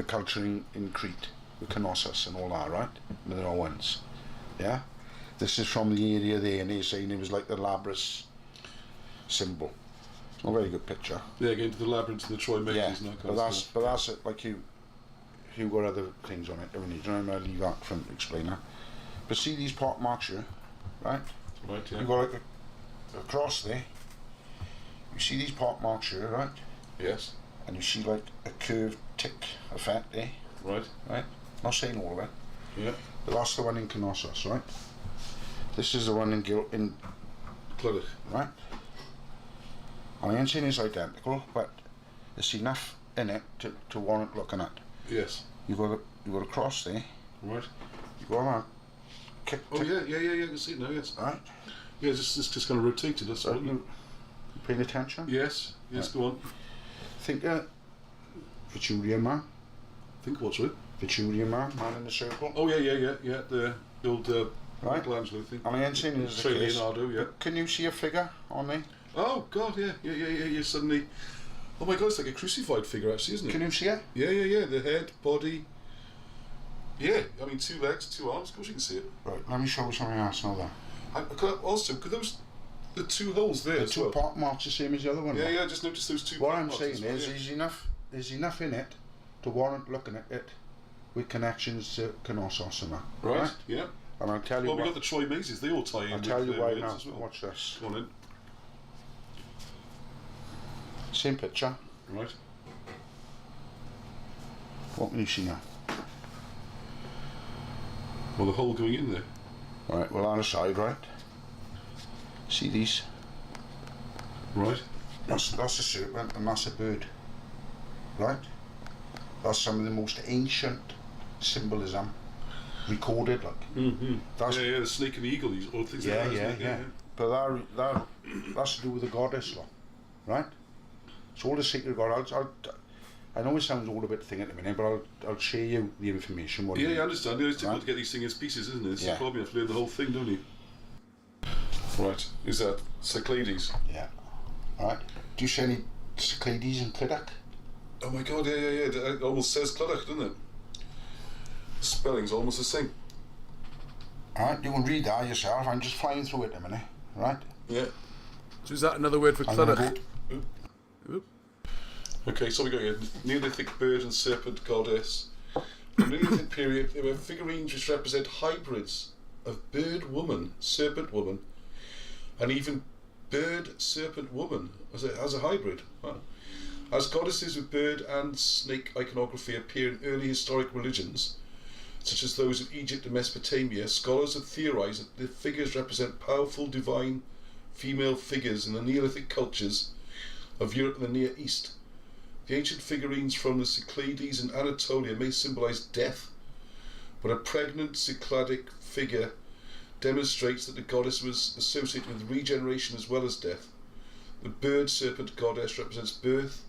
culture in Crete, with Knossos and all that, right? The Owens. Yeah? This is from the area there, and they're saying it was like the Labrys symbol. It's not a very good picture. Yeah, going to the labyrinth and the Troy Mages and that kind of stuff. But that's it, like you got other things on it, don't you? Do you know what I mean? I'll leave that for him to explain that. But see these pot marks here, right? Right, yeah. You got like a cross there. You see these pot marks here, right? Yes. And you see like a curved tick effect there. Right. Right? Not saying all of it. Yeah. But that's the one in Knossos, right? This is the one in Clydach. right? And I ain't saying it's identical, but there's enough in it to warrant looking at. Yes. You got a cross there. Right. You got that kick. Oh yeah, you can see it now, yes. Right? Yeah, it's just kind of rotated, that's all. You paying attention? Yes, Right. Go on. Think Vitruvian man. Think what's it? Vitruvian man in the circle. Oh yeah, the old Right. Michelangelo thing. And I ain't saying it's the case. Leonardo, yeah. Can you see a figure on there? Oh god, yeah, suddenly. Oh my god, it's like a crucified figure actually, isn't it? Can you see it? Yeah, the head, body. Yeah, I mean 2 legs, 2 arms, of course you can see it. Right, let me show you something else now then. Could those, the 2 holes there The as 2 well? pot marks the same as the other one. Yeah, just notice those 2 What pot I'm marks saying as well, is, yeah. there's enough in it to warrant looking at it with connections to Knossos and that. Right, yeah. And I'll tell you Well, we what. got the Troy Mazes, they all tie in I'll with tell you their why words now. as well. Watch this. Go on in. Same picture. Right. What can you see now? Well, the hole going in there. Right, well on the side, right? See these? Right. That's a serpent and that's a bird. Right? That's some of the most ancient symbolism recorded, like. Mm-hmm. That's, the snake and the eagle, these old things yeah, like that, yeah, isn't it? yeah. But that's to do with the goddess, like, right? It's all the secret god. I know it sounds all a bit thing at the minute, but I'll share you the information. Yeah, I understand. It's difficult to get these things in pieces, isn't it? It's Yeah. probably have to learn the whole thing, don't you? Right. Is that Cyclades? Yeah. Right. Do you see any Cyclades in Clydach? Oh my god, yeah. It almost says Clydach, doesn't it? Spelling's almost the same. Right, you can read that yourself. I'm just flying through it a minute. Right? Yeah. So is that another word for I'm gonna Clydach? go- Okay, so we got here Neolithic bird and serpent goddess. In the Neolithic period, there were figurines which represent hybrids of bird woman, serpent woman, and even bird serpent woman as a hybrid. Wow. As goddesses with bird and snake iconography appear in early historic religions, such as those of Egypt and Mesopotamia, scholars have theorized that the figures represent powerful divine female figures in the Neolithic cultures of Europe and the Near East. The ancient figurines from the Cyclades in Anatolia may symbolize death, but a pregnant Cycladic figure demonstrates that the goddess was associated with regeneration as well as death. The bird serpent goddess represents birth,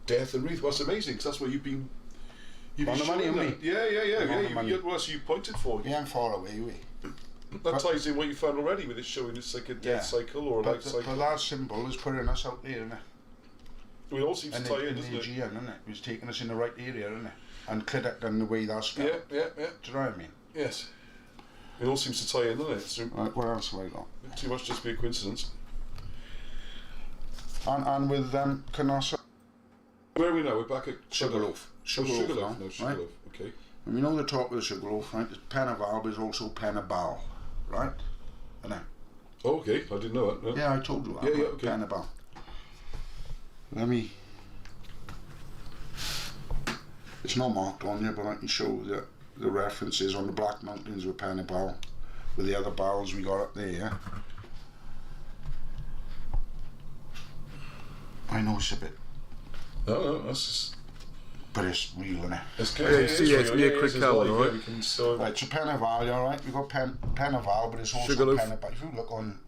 death, and rebirth. Well, that's amazing, because that's what you've been On the money, showing haven't that. Yeah. On the money. Well, that's what you pointed for. Yeah, I'm far away, we. That ties in what you found already with it showing it's like a death Yeah. cycle or a life cycle. But that symbol is putting us out there, isn't it? It all seems to tie in, In doesn't the it? Aegean, isn't it? It was taking us in the right area, isn't it? And Clydach and the way that's spelled. Yeah. Do you know what I mean? Yes. It all seems to tie in, doesn't it? So Right, what else have I got? too much just be a coincidence. And with Knossos. Where are we now? We're back at Sugarloaf. Sugarloaf. Sugarloaf No, now, Sugarloaf. right? Okay. And we know the top of the Sugarloaf, right? It's Penaval, but it's also Penabal, right? Isn't it? Oh, okay. I didn't know that. No. Yeah, I told you that. Yeah, right? okay. Penabal. Let me. It's not marked on here, but I can show the references on the Black Mountains with Penabal, with the other barrels we got up there. Yeah? I know it's a bit, No, that's just. but it's real, isn't it? It's Yeah, you see, it's near Crickell, alright? We can so. Right, so Penaval, all right. We've got Penaval, but it's also Sugarloaf. Penabal. If you look on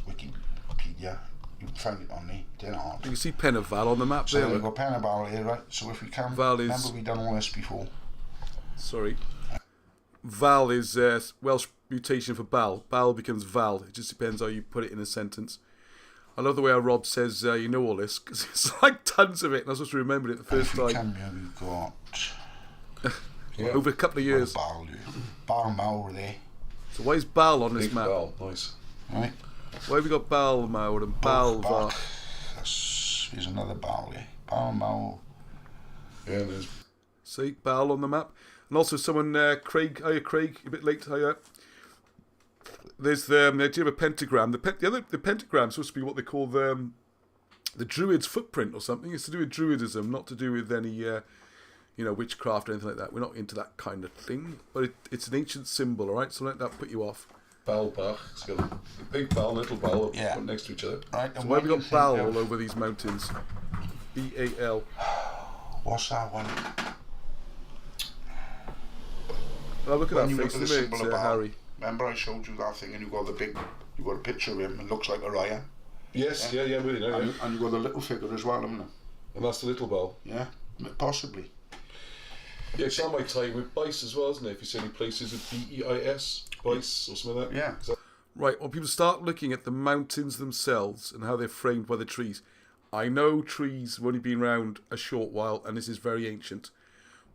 Wikipedia, you can find it on there. They're not hard. You can see Penaval on the map So there. we've Look. got Penaval here, right? So if we can, Val is- remember we've done all this before. Sorry. Val is Welsh mutation for Bal. Bal becomes Val. It just depends how you put it in a sentence. I love the way how Rob says you know all this, because it's like tons of it, and I was supposed to remember it the first time. We've got Over a couple of years. Bal Mawr there. So why is Bal on this Big map? Bal, nice. Right? Why have we got Bal Mawr and Bal Var? There's another Bal there. Bal Mawr. Yeah, there's. See, Bal on the map. And also someone, Craig, hiya Craig, a bit late, hiya. There's the idea of a pentagram. The pentagram's supposed to be what they call the Druid's footprint or something. It's to do with Druidism, not to do with any, witchcraft or anything like that. We're not into that kind of thing. But it's an ancient symbol, all right? So let that put you off. Balbach. It's got a big Bal, little Bal, put next to each other. Right, So why have we got Bal all over these mountains? B-A-L. What's that one? Oh, look at When that you face, look at the the symbol of Bal, Harry. remember I showed you that thing and you got a picture of him and looks like Orion. Yes, yeah, really, no, yeah. And you got the little figure as well, haven't you? And that's the little Bal. Yeah, possibly. Yeah, it's on my tie with Bice as well, isn't it? If you see any places with B-E-I-S, Bice or something like that. Yeah. Right, when people start looking at the mountains themselves and how they're framed by the trees, I know trees have only been around a short while and this is very ancient.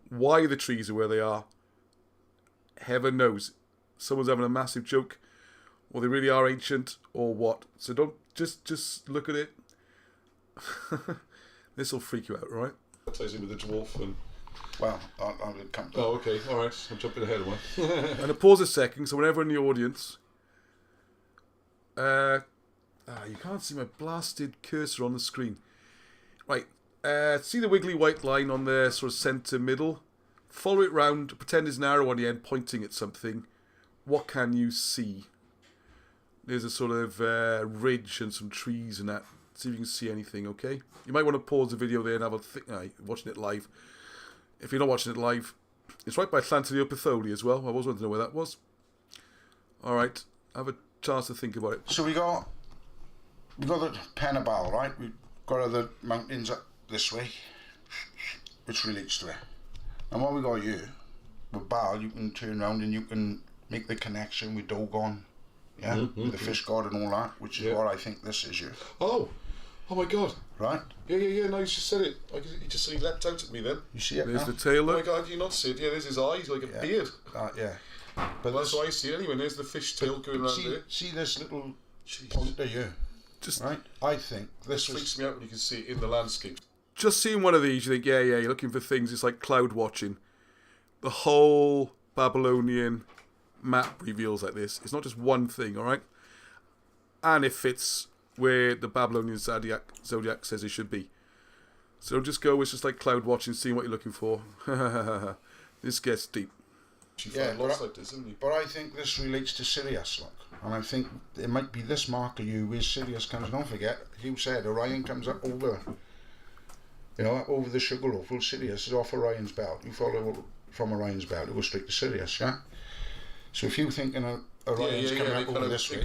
Why the trees are where they are, heaven knows. Someone's having a massive joke, or they really are ancient, or what. So don't just look at it. This will freak you out, right? That ties in with the dwarf and. Well, I'll come to Oh, okay, all right. I'm jumping ahead of one. I'm going to pause a second, so whenever in the audience... you can't see my blasted cursor on the screen. Right, see the wiggly white line on the sort of centre middle? Follow it round, pretend there's an arrow on the end pointing at something. What can you see? There's a sort of ridge and some trees and that. See if you can see anything, okay? You might want to pause the video there and have a think. Watching it live. If you're not watching it live, it's right by Llantyrio Pitholi as well. I was wanting to know where that was. Alright, have a chance to think about it. So we got the Pen of Bal, right? We've got other mountains up this way, which relates to it. And what we got here, with Bal, you can turn around and you can make the connection with Dogon, with the fish god and all that, which is what I think this is here. Oh my god. Right? Yeah, no, you just said it. He just suddenly leapt out at me then. You see it There's now? the tail Oh my look. god, you not see it? Yeah, there's his eyes, like a beard. Yeah. But that's what I see anyway. There's the fish tail going around there. See this little pointer here? Right? I think this Freaks is... me out when you can see it in the landscape. Just seeing one of these, you think, yeah, you're looking for things. It's like cloud watching. The whole Babylonian map reveals like this. It's not just one thing, all right? And it fits where the Babylonian zodiac says it should be. So just go, it's just like cloud watching, seeing what you're looking for. This gets deep. You find lots like this, haven't you? But I think this relates to Sirius, look. And I think it might be this marker you where Sirius comes. Don't forget, you said Orion comes up over, over the Sugarloaf. Well, Sirius is off Orion's belt. You follow from Orion's belt, it goes straight to Sirius, yeah? So if you're thinking of Orion's coming up over this way,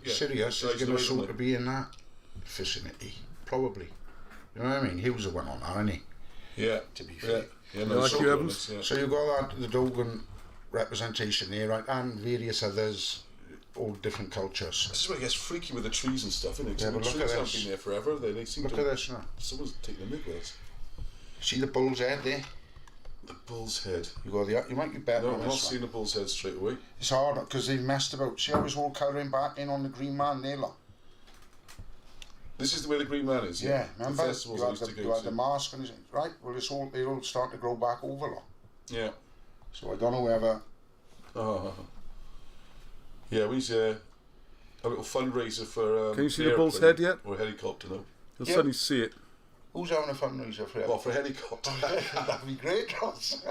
Sirius is going to sort of be in that vicinity, probably. You know what I mean? He was the one on that, isn't he? Yeah. To be fair. Yeah, Like you, Evans? So you've got the Dogon representation there, right, and various others, all different cultures. This is where it gets freaky with the trees and stuff, isn't it? Yeah, The but look trees at haven't this. been there forever. They seem Look to... at this now. Someone's taking a mick with us. See the bull's head there? The bull's head. You might be better No, on I'm not this seeing one. the bull's head straight away. It's hard because they've messed about. See how it's all colouring back in on the green man there, look? This is the way the Green Man is, Yeah, The remember? festivals You I had used to the, go you had to. the mask and right? Well, it'll start to grow back over, look. Yeah. So I don't know whether... Yeah, we a little fundraiser for... Can you see the bull's head yet? Or a helicopter, no. You'll Yeah. suddenly see it. Who's having a fundraiser for it? Well, for a helicopter. That'd be great, Ross.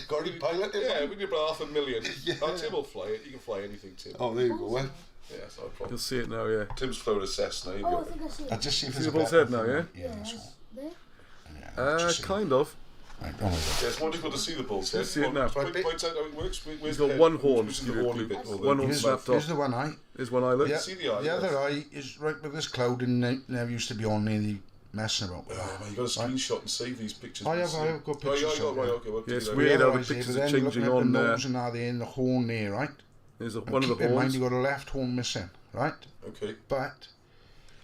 Got any pilot in Yeah, mind? we need about $500,000. Yeah. Tim will fly it. You can fly anything, Tim. Oh, there you go, eh? Yeah, it's not a problem. You'll see it now, yeah. Tim's flown a Cessna. He'll be Oh, I all right. think I see I it. just see if See there's the a bull's better head now, thing. yeah? Yeah, that's There. all. Just see. Kind of. Right, don't worry about it. Yeah, it's more difficult to see the bull's head. See it now. Point out how it works. Where's He's the got head? one horn, Which is the Steve, horny bit. or the- one horn Here's, snapped here's off. the one eye. There's one eyelid. Yeah, See the eye, the other yes. eye is right with this cloud and never used to be on near the messing about with Oh, that. man, you got to screenshot and save these pictures. I have got pictures. Oh, right, okay. Well, yeah, it's do that. weird how the Otherwise, pictures but are then looking changing at on the there. nose and are they in the horn there, right? There's And one of the keep in mind horns. you got a left horn missing, right? Okay. But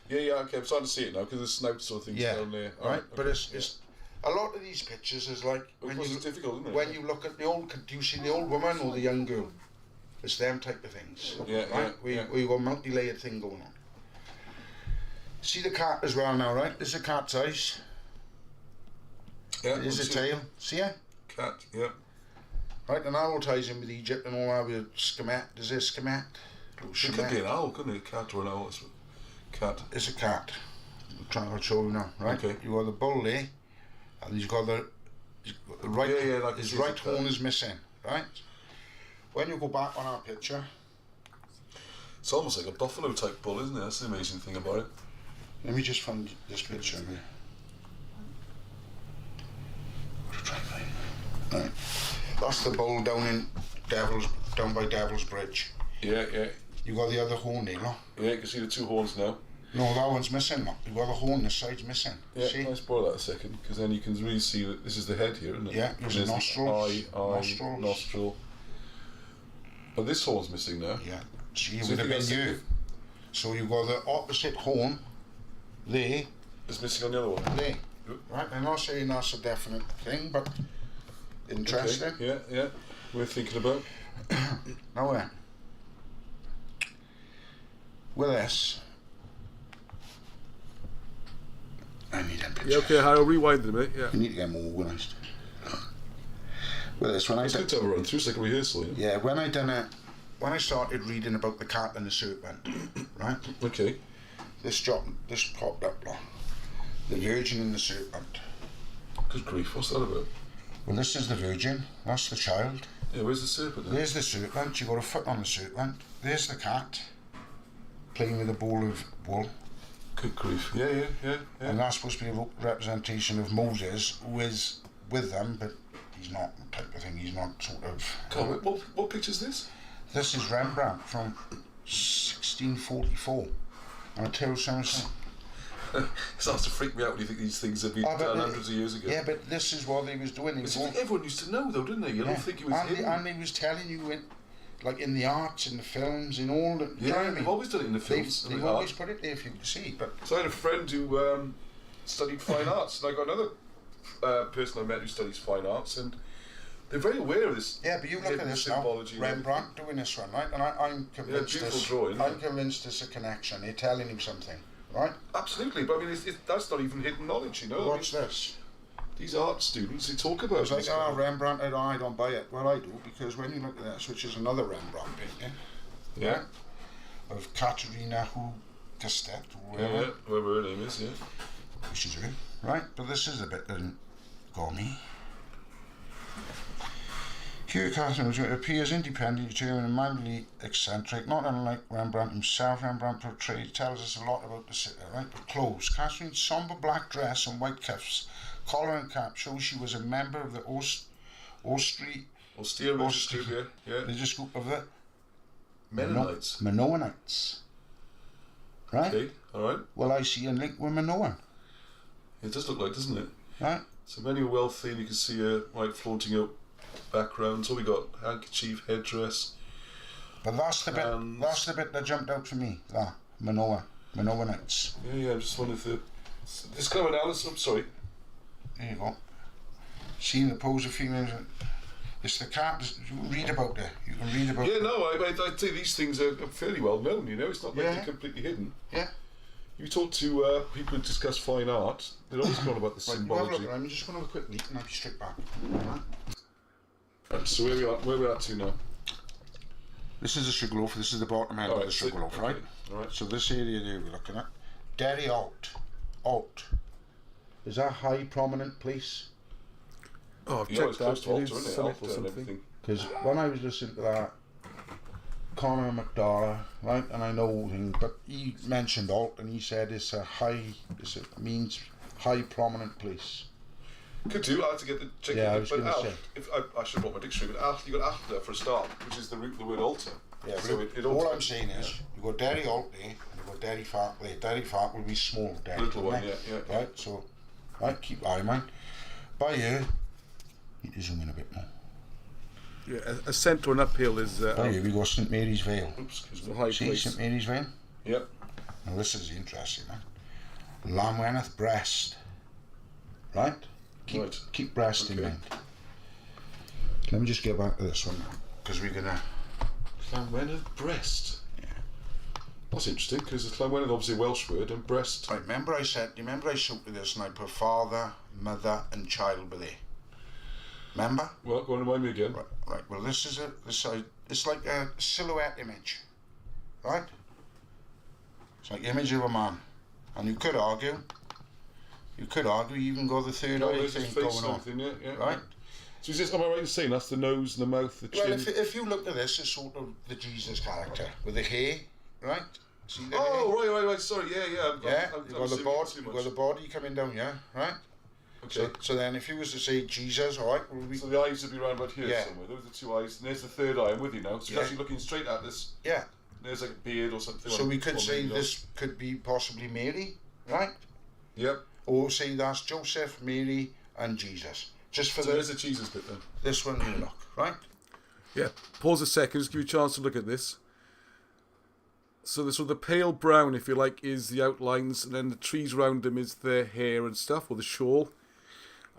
Yeah, okay. I'm starting to see it now because the snout sort of thing's yeah, down there. right. Okay. But it's a lot of these pictures is like when Because you it's difficult, isn't it? when you look at the old, do you see the old woman or the young girl? It's them type of things. Yeah, right. yeah. We got a multi-layered thing going on. See the cat as well now, right? This is a cat's eyes. Yeah. There's a tail. See it? Cat. Yeah. Right, and that all ties in with Egypt and all that with schemat. Is this schemat? It could be an owl, couldn't it? A cat or an owl. Cat. It's a cat. I'll show you now, right? Okay. You got the bull there, and he's got the right. Yeah, like his he's right a cat. horn is missing, right? When you go back on our picture, It's almost like a buffalo type bull, isn't it? That's the amazing thing about it. let me just find this picture here. Right. That's the bull down by Devil's Bridge. Yeah, yeah. You got the other horn there, no? Yeah, you can see the two horns now. No, that one's missing. No. You got the horn. This side's missing. Yeah, See? let's borrow that a second, because then you can really see that this is the head here, isn't it? Yeah, there's And nostrils. eye, nostril. But this horn's missing now. Yeah. See, it So would if have you been got you. So you got the opposite horn there, It's missing on the other one. there. Right, I'm not saying that's a definite thing, but interesting. Okay. Yeah, yeah. We're thinking about. Now then, with this, I need a picture. Yeah, okay, I'll rewind it a minute, yeah. You need to get more organised. With this, when I It's good to have a run through, it's like a rehearsal, yeah? yeah, when I started reading about the cat and the serpent, right? Okay. This popped up, like, the Virgin and the Serpent. Good grief, what's that about? Well, this is the Virgin. That's the child. Yeah, where's the serpent then? There's the serpent. You got a foot on the serpent. There's the cat playing with a ball of wool. Good grief. Yeah, yeah, yeah, yeah. And that's supposed to be a representation of Moses, who is with them, but he's not the type of thing. He's not sort of. Come on, what picture's this? This is Rembrandt from 1644. And I tell you something. It starts to freak me out when you think these things have been done hundreds of years ago. Yeah, but this is what he was doing. He was Everyone used to know, though, didn't they? You don't think it was hidden. and he was telling you, like in the arts, in the films, in all the. Yeah, they've always done it in the films. They've always put it there if you can see. But so I had a friend who studied fine arts, and I got another person I met who studies fine arts, and they're very aware of this. yeah, but you look at this now, symbology. Rembrandt doing this one, right? And I'm convinced beautiful drawing. I'm convinced it's a connection. They're telling you something, right? Absolutely, but I mean, that's not even hidden knowledge, you know. What's this? These art students, they talk about It's like, this. Rembrandt, I don't buy it. Well, I do, because when you look at this, which is another Rembrandt painting, Yeah. of Caterina who Castet, or whatever, Yeah, whoever her name is, yeah. which is her, right? But this is the bit that didn't go me. Here, Catherine appears independent, determined, and mildly eccentric, not unlike Rembrandt himself. Rembrandt portrayed tells us a lot about the sitter, right? But clothes. Catherine's sombre black dress and white cuffs, collar and cap shows she was a member of the Austere religious group, yeah. religious group of the Mennonites. Minoanites. Right? Okay, alright. Well, I see a link with Minoan, It does look like, doesn't it? right? So many are wealthy, and you can see a white flaunting out background. So we got handkerchief, headdress. But that's the bit. That's the bit that jumped out for me. That Minoanites. Yeah, I'm just wondering if this kind of analysis. I'm sorry. There you go. Seeing the pose of females. It's the cat. You can read about it. You can read about. Yeah, no, I'd say these things are fairly well known. You know, it's not like Yeah. they're completely hidden. Yeah. You talk to people who discuss fine art, they're always talking about the Right, you have a look symbology. at it. I'm just going to have a quick look and I'll be straight back. Right, so where we at to now? This is the sugarloaf. This is the bottom end of the sugarloaf, right? Alright. So this area there we're looking at. Derry Alt. Is that a high prominent place? Oh, I've Yeah, checked it's that. close to It Altar, is isn't it? Celtic Altar and and everything. Because when I was listening to that, Conor McDara, right, and I know him, but he mentioned Alt and he said it means high prominent place. Could do. I had to get the check. Yeah, I was but gonna say. if I should have brought my dictionary, but you got after for a start, which is the root of the word altar. Yeah, so all alters. I'm saying is, you got Derry Alt there, and you got Derry Fark there. Derry Fark will be small Derry. Little one, won't it? yeah. Right, so, right, keep that in mind. By here, need to zoom in a bit more. Yeah, a centre and uphill is By here we go St Mary's Vale. Oops, excuse the me. high See place. St Mary's Vale? Yep. Now this is interesting, man. Llanwenneth Breast. Right? Right. Keep breast in Okay. mind. Let me just get back to this one now, because we're gonna. Llanwenneth breast. That's interesting because Llanwenneth obviously a Welsh word and breast. Right, remember I showed you this and I put father, mother, and child with it. Remember? Well, go on, remind me again. Right. Well, this is it's like a silhouette image, right? It's like image of a man, and you could argue, you even got the third Oh, eye there's his thing face going and on, everything, yeah. right? So is this, am I right in saying that's the nose and the mouth, the chin? Well, if you look at this, it's sort of the Jesus character with the hair, right? See the hair? Oh, right, sorry, yeah. You've got the body, you've got the body coming down, yeah, right? Okay. So then, if you was to say Jesus, all right, well, So the eyes would be round about here Yeah. somewhere. Those are the two eyes, and there's the third eye. I'm with you now. So you're Yeah. actually looking straight at this. yeah. There's like a beard or something. So we could or say maybe this could be possibly Mary, right? not. Yep. Or say that's Joseph, Mary, and Jesus. Just for So there's a Jesus bit then. this one you look, right? Yeah, pause a second, just give you a chance to look at this. So the sort of the pale brown, if you like, is the outlines, and then the trees around them is their hair and stuff, or the shawl.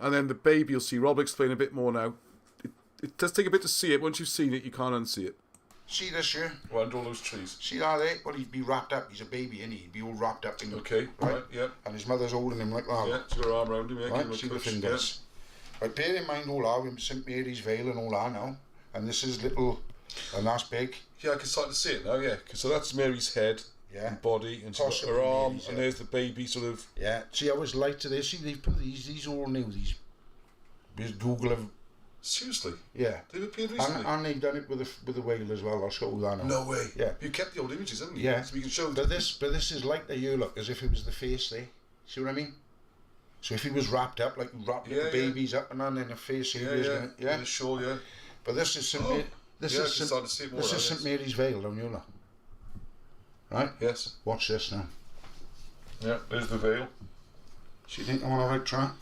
And then the baby, you'll see, Rob will explain a bit more now. It does take a bit to see it. Once you've seen it, you can't unsee it. See this here? Well, under all those trees. See that there? Well, he'd be wrapped up. He's a baby, innit? He'd be all wrapped up in. Okay, right, yeah. And his mother's holding him like that. Yeah, she's got her arm around him, yeah. give him Right, a see the push, fingers. Right, bear in mind all that with St Mary's Vale and all that now. And this is little, and that's big. Yeah, I can start to see it now, yeah. So that's Mary's head Yeah. and body, and she's got Possibly her arm, Mary's, and yeah. there's the baby sort of... Yeah. See how it's light to this? See, they've put these are all new. These Google have, Seriously? yeah. They've appeared recently? And they've done it with the whale as well. I'll show you that now. No way. Yeah. You kept the old images, haven't you? Yeah. So we can show But this is like the you look, as if it was the face there. See what I mean? So if he was wrapped up, like wrapped Yeah, the babies up and then the face here is gonna, Yeah, the shawl, yeah. But this is St. Oh. Mary, this Yeah, I is can St. start to see it more This now, is St. yes. Mary's Vale, don't you know? Right? Yes. Watch this now. Yeah, there's the veil. So you think I'm on the right track?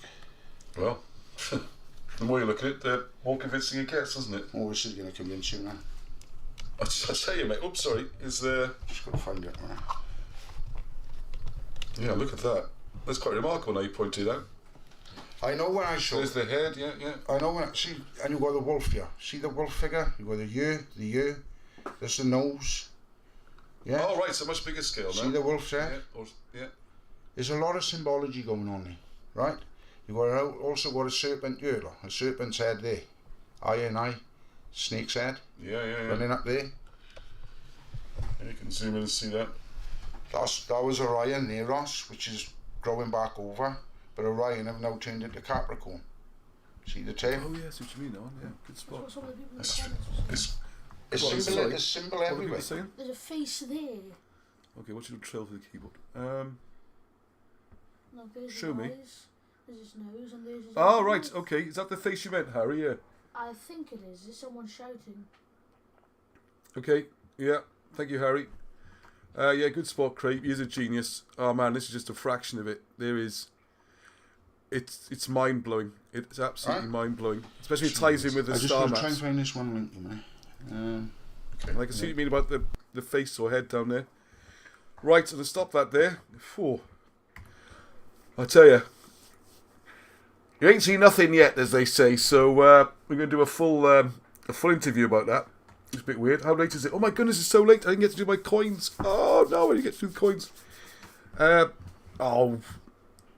Well, the more you look at it, the more convincing it gets, doesn't it? Oh, this is going to convince you now. I tell you, mate. Oops, sorry. Is there... Just got to find it now. Yeah, look at that. That's quite remarkable now you point it out. I know when I show. There's the head, yeah. I know when see, and you got the wolf here. See the wolf figure? You got the ear. There's the nose. Yeah. Oh, right, so much bigger scale now. See the wolf's Yeah, head? yeah. There's a lot of symbology going on there, right? You got also got a serpent here, look, a serpent's head there, eye, snake's head Yeah. running up there. Yeah, you can zoom in and see that. That was Orion there, Ross, which is growing back over, but Orion have now turned into Capricorn. See the tail? Oh, yeah, I see what you mean, Owen. Yeah, good That's spot. what some of the people in the It's- comments were saying. It's... It's Well, symbol, sorry. it's symbol What were people everywhere. saying? There's a face there. Okay, what should we trail for the keyboard? No, there's his Show me. eyes, there's his nose, and there's his Oh, mouth. right, okay. Is that the face you meant, Harry? Yeah. I think it is. Is someone shouting? Okay, yeah. Thank you, Harry. Yeah, good spot, Craig. He is a genius. Oh, man, this is just a fraction of it. There is... It's mind-blowing. It's absolutely mind-blowing. Especially it ties in with the I just star want to try and maps. find this one link, you know. And I can see what you mean about the face or head down there. Right, so to stop that there, I tell you, you ain't seen nothing yet, as they say. So we're going to do a full interview about that. It's a bit weird. How late is it? Oh my goodness, it's so late. I didn't get to do my coins. Oh no, I didn't get to do the coins.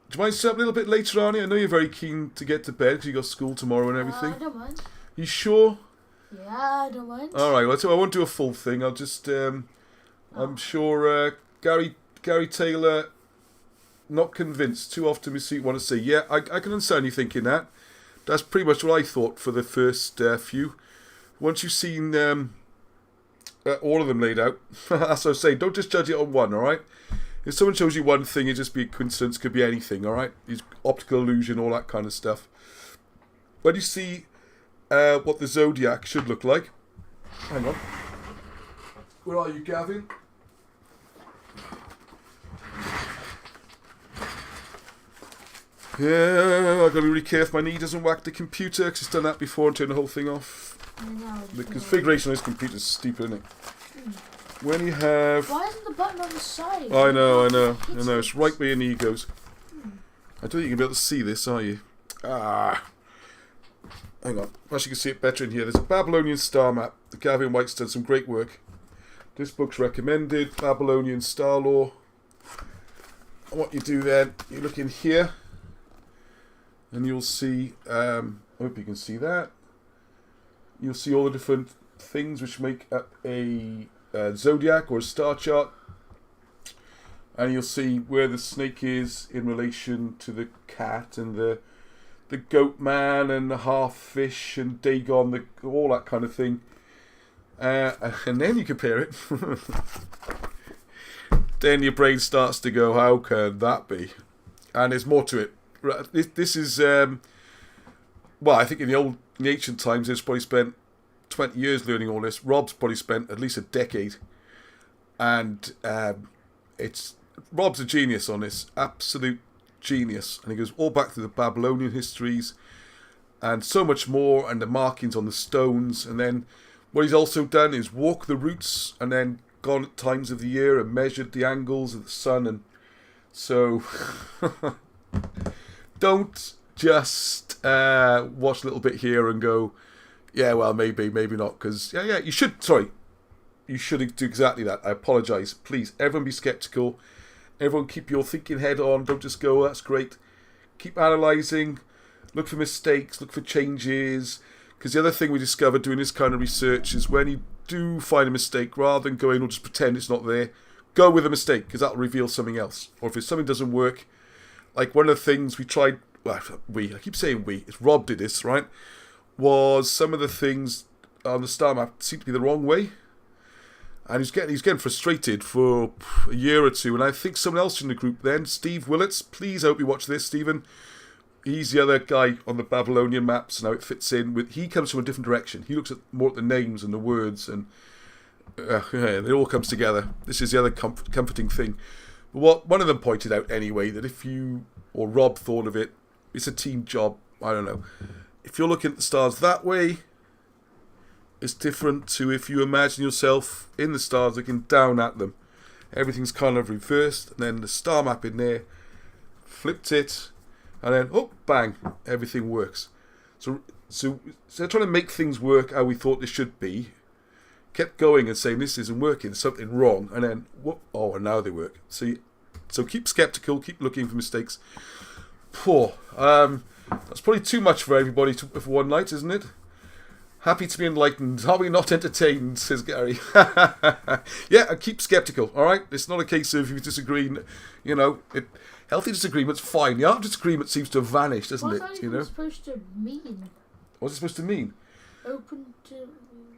Do you mind setting up a little bit later, Arnie? I know you're very keen to get to bed because you got school tomorrow and everything. I don't mind. You sure? Yeah, I don't mind. All right. Well, so I won't do a full thing. I'll just. I'm sure Gary Taylor. Not convinced. Too often we see want to see. Yeah, I can understand you thinking that. That's pretty much what I thought for the first few. Once you've seen all of them laid out, as I was saying, don't just judge it on one. All right. If someone shows you one thing, it just be a coincidence. Could be anything. All right. It's optical illusion, all that kind of stuff. When you see what the zodiac should look like, hang on. Where are you, Gavin? Yeah, I've got to be really careful my knee doesn't whack the computer, because it's done that before and turned the whole thing off. The configuration of this computer is stupid, isn't it? When you have... Why isn't the button on the side? I know. It's right where your knee goes. I don't think you can be able to see this, are you? Hang on. Actually, you can see it better in here. There's a Babylonian star map. Gavin White's done some great work. This book's recommended. Babylonian star lore. And what you do then, you look in here, and you'll see, I hope you can see that. You'll see all the different things which make up a zodiac or a star chart. And you'll see where the snake is in relation to the cat and the goat man and the half fish and Dagon, all that kind of thing. And then you compare it. Then your brain starts to go, how can that be? And there's more to it. This is, well, I think in the ancient times, there's probably spent 20 years learning all this. Rob's probably spent at least a decade. And Rob's a genius on this, absolute genius. And he goes all back to the Babylonian histories and so much more, and the markings on the stones. And then what he's also done is walk the routes and then gone at times of the year and measured the angles of the sun. And so don't just watch a little bit here and go, yeah, well, maybe not. Because, yeah, you should do exactly that. I apologise. Please, everyone be sceptical. Everyone keep your thinking head on. Don't just go, oh, that's great. Keep analysing. Look for mistakes. Look for changes. Because the other thing we discovered doing this kind of research is when you do find a mistake, rather than going or just pretend it's not there, go with a mistake, because that'll reveal something else. Or if something doesn't work, like one of the things we tried, I keep saying it's Rob did this, right, was some of the things on the star map seemed to be the wrong way. And he's getting frustrated for a year or two. And I think someone else in the group then, Steve Willits, please, I hope you watch this, Stephen. He's the other guy on the Babylonian maps and how it fits in with. He comes from a different direction. He looks at more at the names and the words, and it all comes together. This is the other comforting thing. But one of them pointed out anyway that if you, or Rob thought of it, it's a team job. I don't know. If you're looking at the stars that way, it's different to if you imagine yourself in the stars looking down at them. Everything's kind of reversed, and then the star map in there, flipped it, and then, oh, bang, everything works. So trying to make things work how we thought they should be, kept going and saying, this isn't working, there's something wrong, and then, whoop, oh, and now they work. So keep sceptical, keep looking for mistakes. Poor. That's probably too much for everybody for one night, isn't it? Happy to be enlightened. Are we not entertained, says Gary. Yeah, and keep sceptical, all right? It's not a case of you disagreeing, healthy disagreement's fine. The art of disagreement seems to have vanished, doesn't it? What's that supposed to mean? What's it supposed to mean? Open to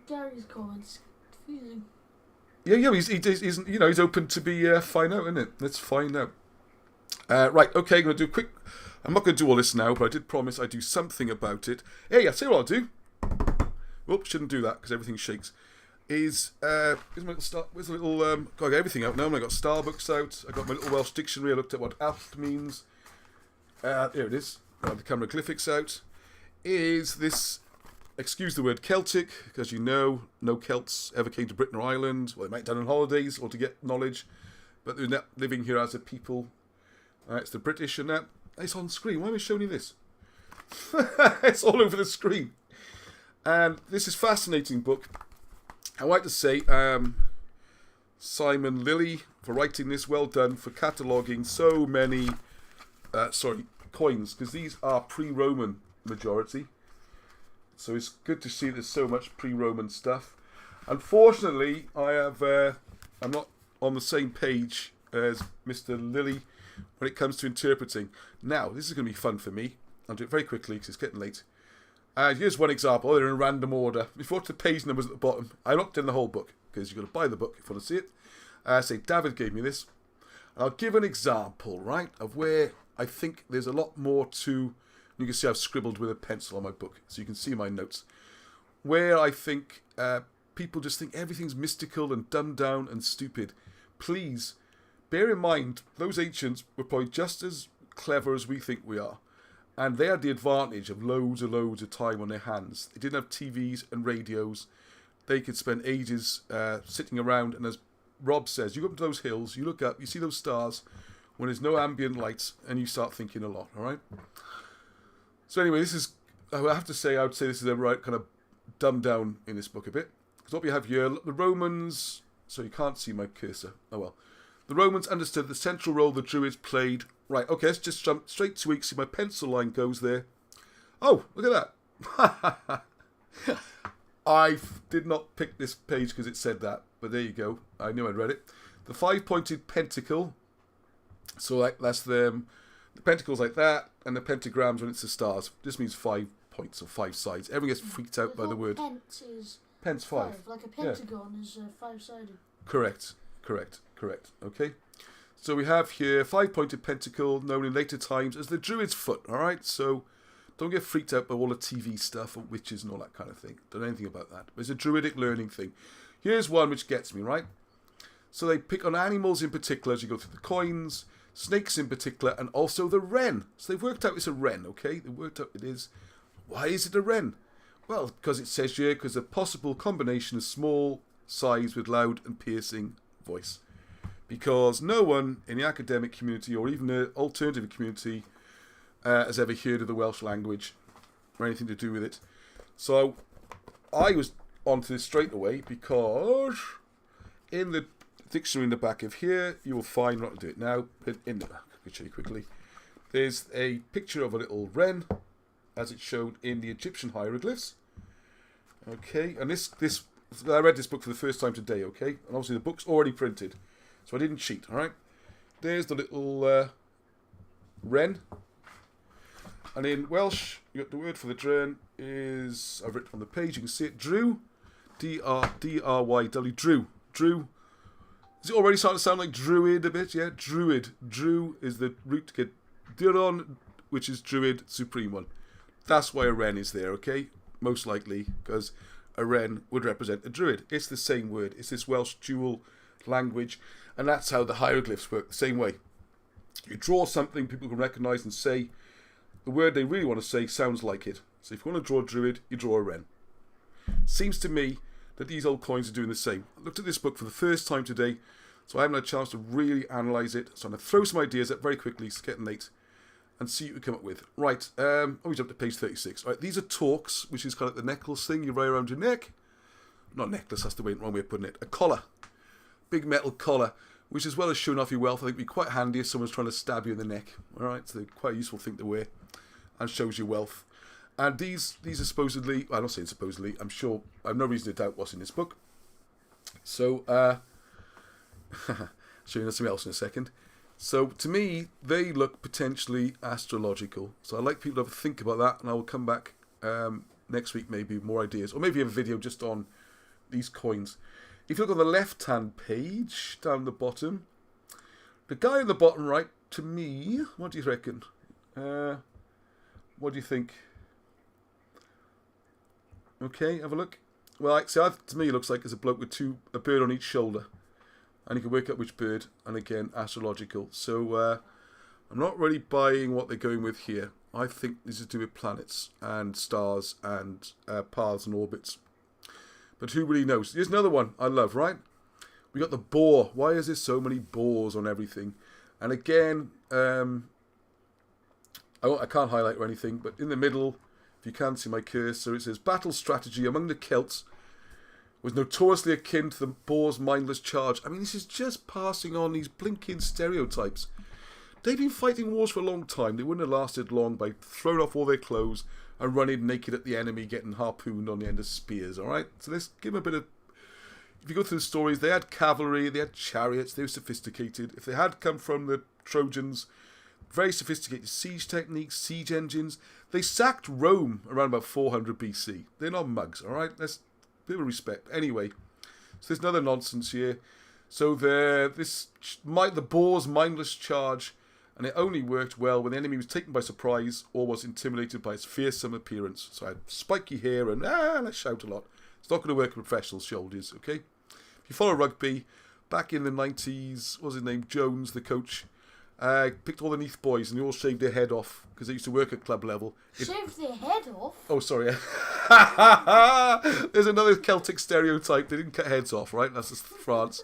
Gary's comments. Confusing. Yeah, he's open to be find out, isn't it? Let's find out. Right, okay, I'm going to do a quick... I'm not going to do all this now, but I did promise I'd do something about it. Hey, I'll tell you what I'll do. Oops, shouldn't do that because everything shakes. Here's my little where's the little got to get everything out now. I got Starbooks out. I got my little Welsh dictionary. I looked at what alph means. Here it is. I have the Hieroglyphics out. Is this, excuse the word Celtic, because no Celts ever came to Britain or Ireland. Well, they might have done on holidays or to get knowledge, but they're not living here as a people. It's the British and that. It's on screen. Why am I showing you this? It's all over the screen. And this is a fascinating book. I like to say Simon Lilly for writing this. Well done for cataloguing so many coins, because these are pre-Roman majority. So it's good to see there's so much pre-Roman stuff. Unfortunately, I'm not on the same page as Mr. Lilly when it comes to interpreting. Now, this is going to be fun for me. I'll do it very quickly because it's getting late. Here's one example. They're in random order. Before the page numbers at the bottom, I looked in the whole book because you've got to buy the book if you want to see it. Say David gave me this. I'll give an example, right, of where I think there's a lot more to. You can see I've scribbled with a pencil on my book, so you can see my notes. Where I think people just think everything's mystical and dumbed down and stupid. Please bear in mind those ancients were probably just as clever as we think we are. And they had the advantage of loads of time on their hands. They didn't have TVs and radios. They could spend ages sitting around. And as Rob says, you go up to those hills, you look up, you see those stars when there's no ambient lights, and you start thinking a lot, all right? So anyway, this is, I have to say, I would say this is a right kind of dumbed down in this book a bit. Because what we have here, the Romans, so you can't see my cursor, oh well. The Romans understood the central role the Druids played. Right, okay, let's just jump straight to week. See, my pencil line goes there. Oh, look at that. I did not pick this page because it said that, but there you go. I knew I'd read it. The 5-pointed pentacle. So that's the pentacles like that, and the pentagrams when it's the stars. This means 5 points or 5 sides. Everyone gets freaked out by the word. Pence is Pence 5. like a pentagon is 5-sided. Correct. Okay. So we have here 5-pointed pentacle, known in later times as the Druid's foot. All right. So don't get freaked out by all the TV stuff or witches and all that kind of thing. Don't know anything about that. But it's a Druidic learning thing. Here's one which gets me, right? So they pick on animals in particular as you go through the coins, snakes in particular, and also the wren. So they've worked out it's a wren, okay? They worked out it is. Why is it a wren? Well, because it says here, because a possible combination of small size with loud and piercing voice. Because no one in the academic community or even the alternative community has ever heard of the Welsh language or anything to do with it. So I was onto this straight away because in the dictionary in the back of here, you will find, not to do it now, but in the back, I can show you quickly, there's a picture of a little wren as it's shown in the Egyptian hieroglyphs. Okay, and this I read this book for the first time today, okay? And obviously the book's already printed, so I didn't cheat, alright? There's the little wren. And in Welsh, you got the word for the wren is, I've written on the page, you can see it, Drew. D-R-Y-W, Drew. Drew. Is it already starting to sound like druid a bit? Yeah, druid. Drew is the root to get Duron, which is druid, supreme one. That's why a wren is there, okay? Most likely, because a wren would represent a druid. It's the same word. It's this Welsh dual language, and that's how the hieroglyphs work, the same way. You draw something people can recognise and say, the word they really want to say sounds like it. So if you want to draw a druid, you draw a wren. Seems to me that these old coins are doing the same. I looked at this book for the first time today, so I haven't had a chance to really analyse it. So I'm going to throw some ideas up very quickly, get Nate, and see what we come up with. Right, always up to page 36. Right, these are torques, which is kind of the necklace thing you wear around your neck. Not necklace, that's the wrong way of putting it. A collar. Big metal collar, which as well as showing off your wealth, I think would be quite handy if someone's trying to stab you in the neck. Alright, so they're quite a useful thing to wear, and shows your wealth. And these are supposedly, well, I'm not saying supposedly, I'm sure, I have no reason to doubt what's in this book. So, show you something else in a second. So, to me, they look potentially astrological. So, I'd like people to have a think about that, and I will come back next week maybe with more ideas. Or maybe have a video just on these coins. If you look on the left-hand page, down the bottom, the guy on the bottom right, to me, what do you reckon? What do you think? Okay, have a look. Well, to me, it looks like there's a bloke with a bird on each shoulder. And you can work out which bird, and again, astrological. So, I'm not really buying what they're going with here. I think this is to do with planets, and stars, and paths and orbits. But who really knows? Here's another one I love, right? We got the boar. Why is there so many boars on everything? And again, I can't highlight or anything, but in the middle, if you can see my cursor, it says, battle strategy among the Celts was notoriously akin to the boar's mindless charge. I mean, this is just passing on these blinking stereotypes. They've been fighting wars for a long time. They wouldn't have lasted long by throwing off all their clothes and running naked at the enemy, getting harpooned on the end of spears, alright? So let's give them a bit of... If you go through the stories, they had cavalry, they had chariots, they were sophisticated. If they had come from the Trojans, very sophisticated siege techniques, siege engines. They sacked Rome around about 400 BC. They're not mugs, alright? Let's a bit of respect. Anyway, so there's another nonsense here. So the boar's mindless charge, and it only worked well when the enemy was taken by surprise or was intimidated by its fearsome appearance. So I had spiky hair and let's shout a lot. It's not going to work with professional shoulders, okay? If you follow rugby, back in the 90s, what was his name? Jones, the coach, Picked all the Neath boys and they all shaved their head off because they used to work at club level. Shaved their head off? Oh, sorry. There's another Celtic stereotype. They didn't cut heads off, right? That's just France.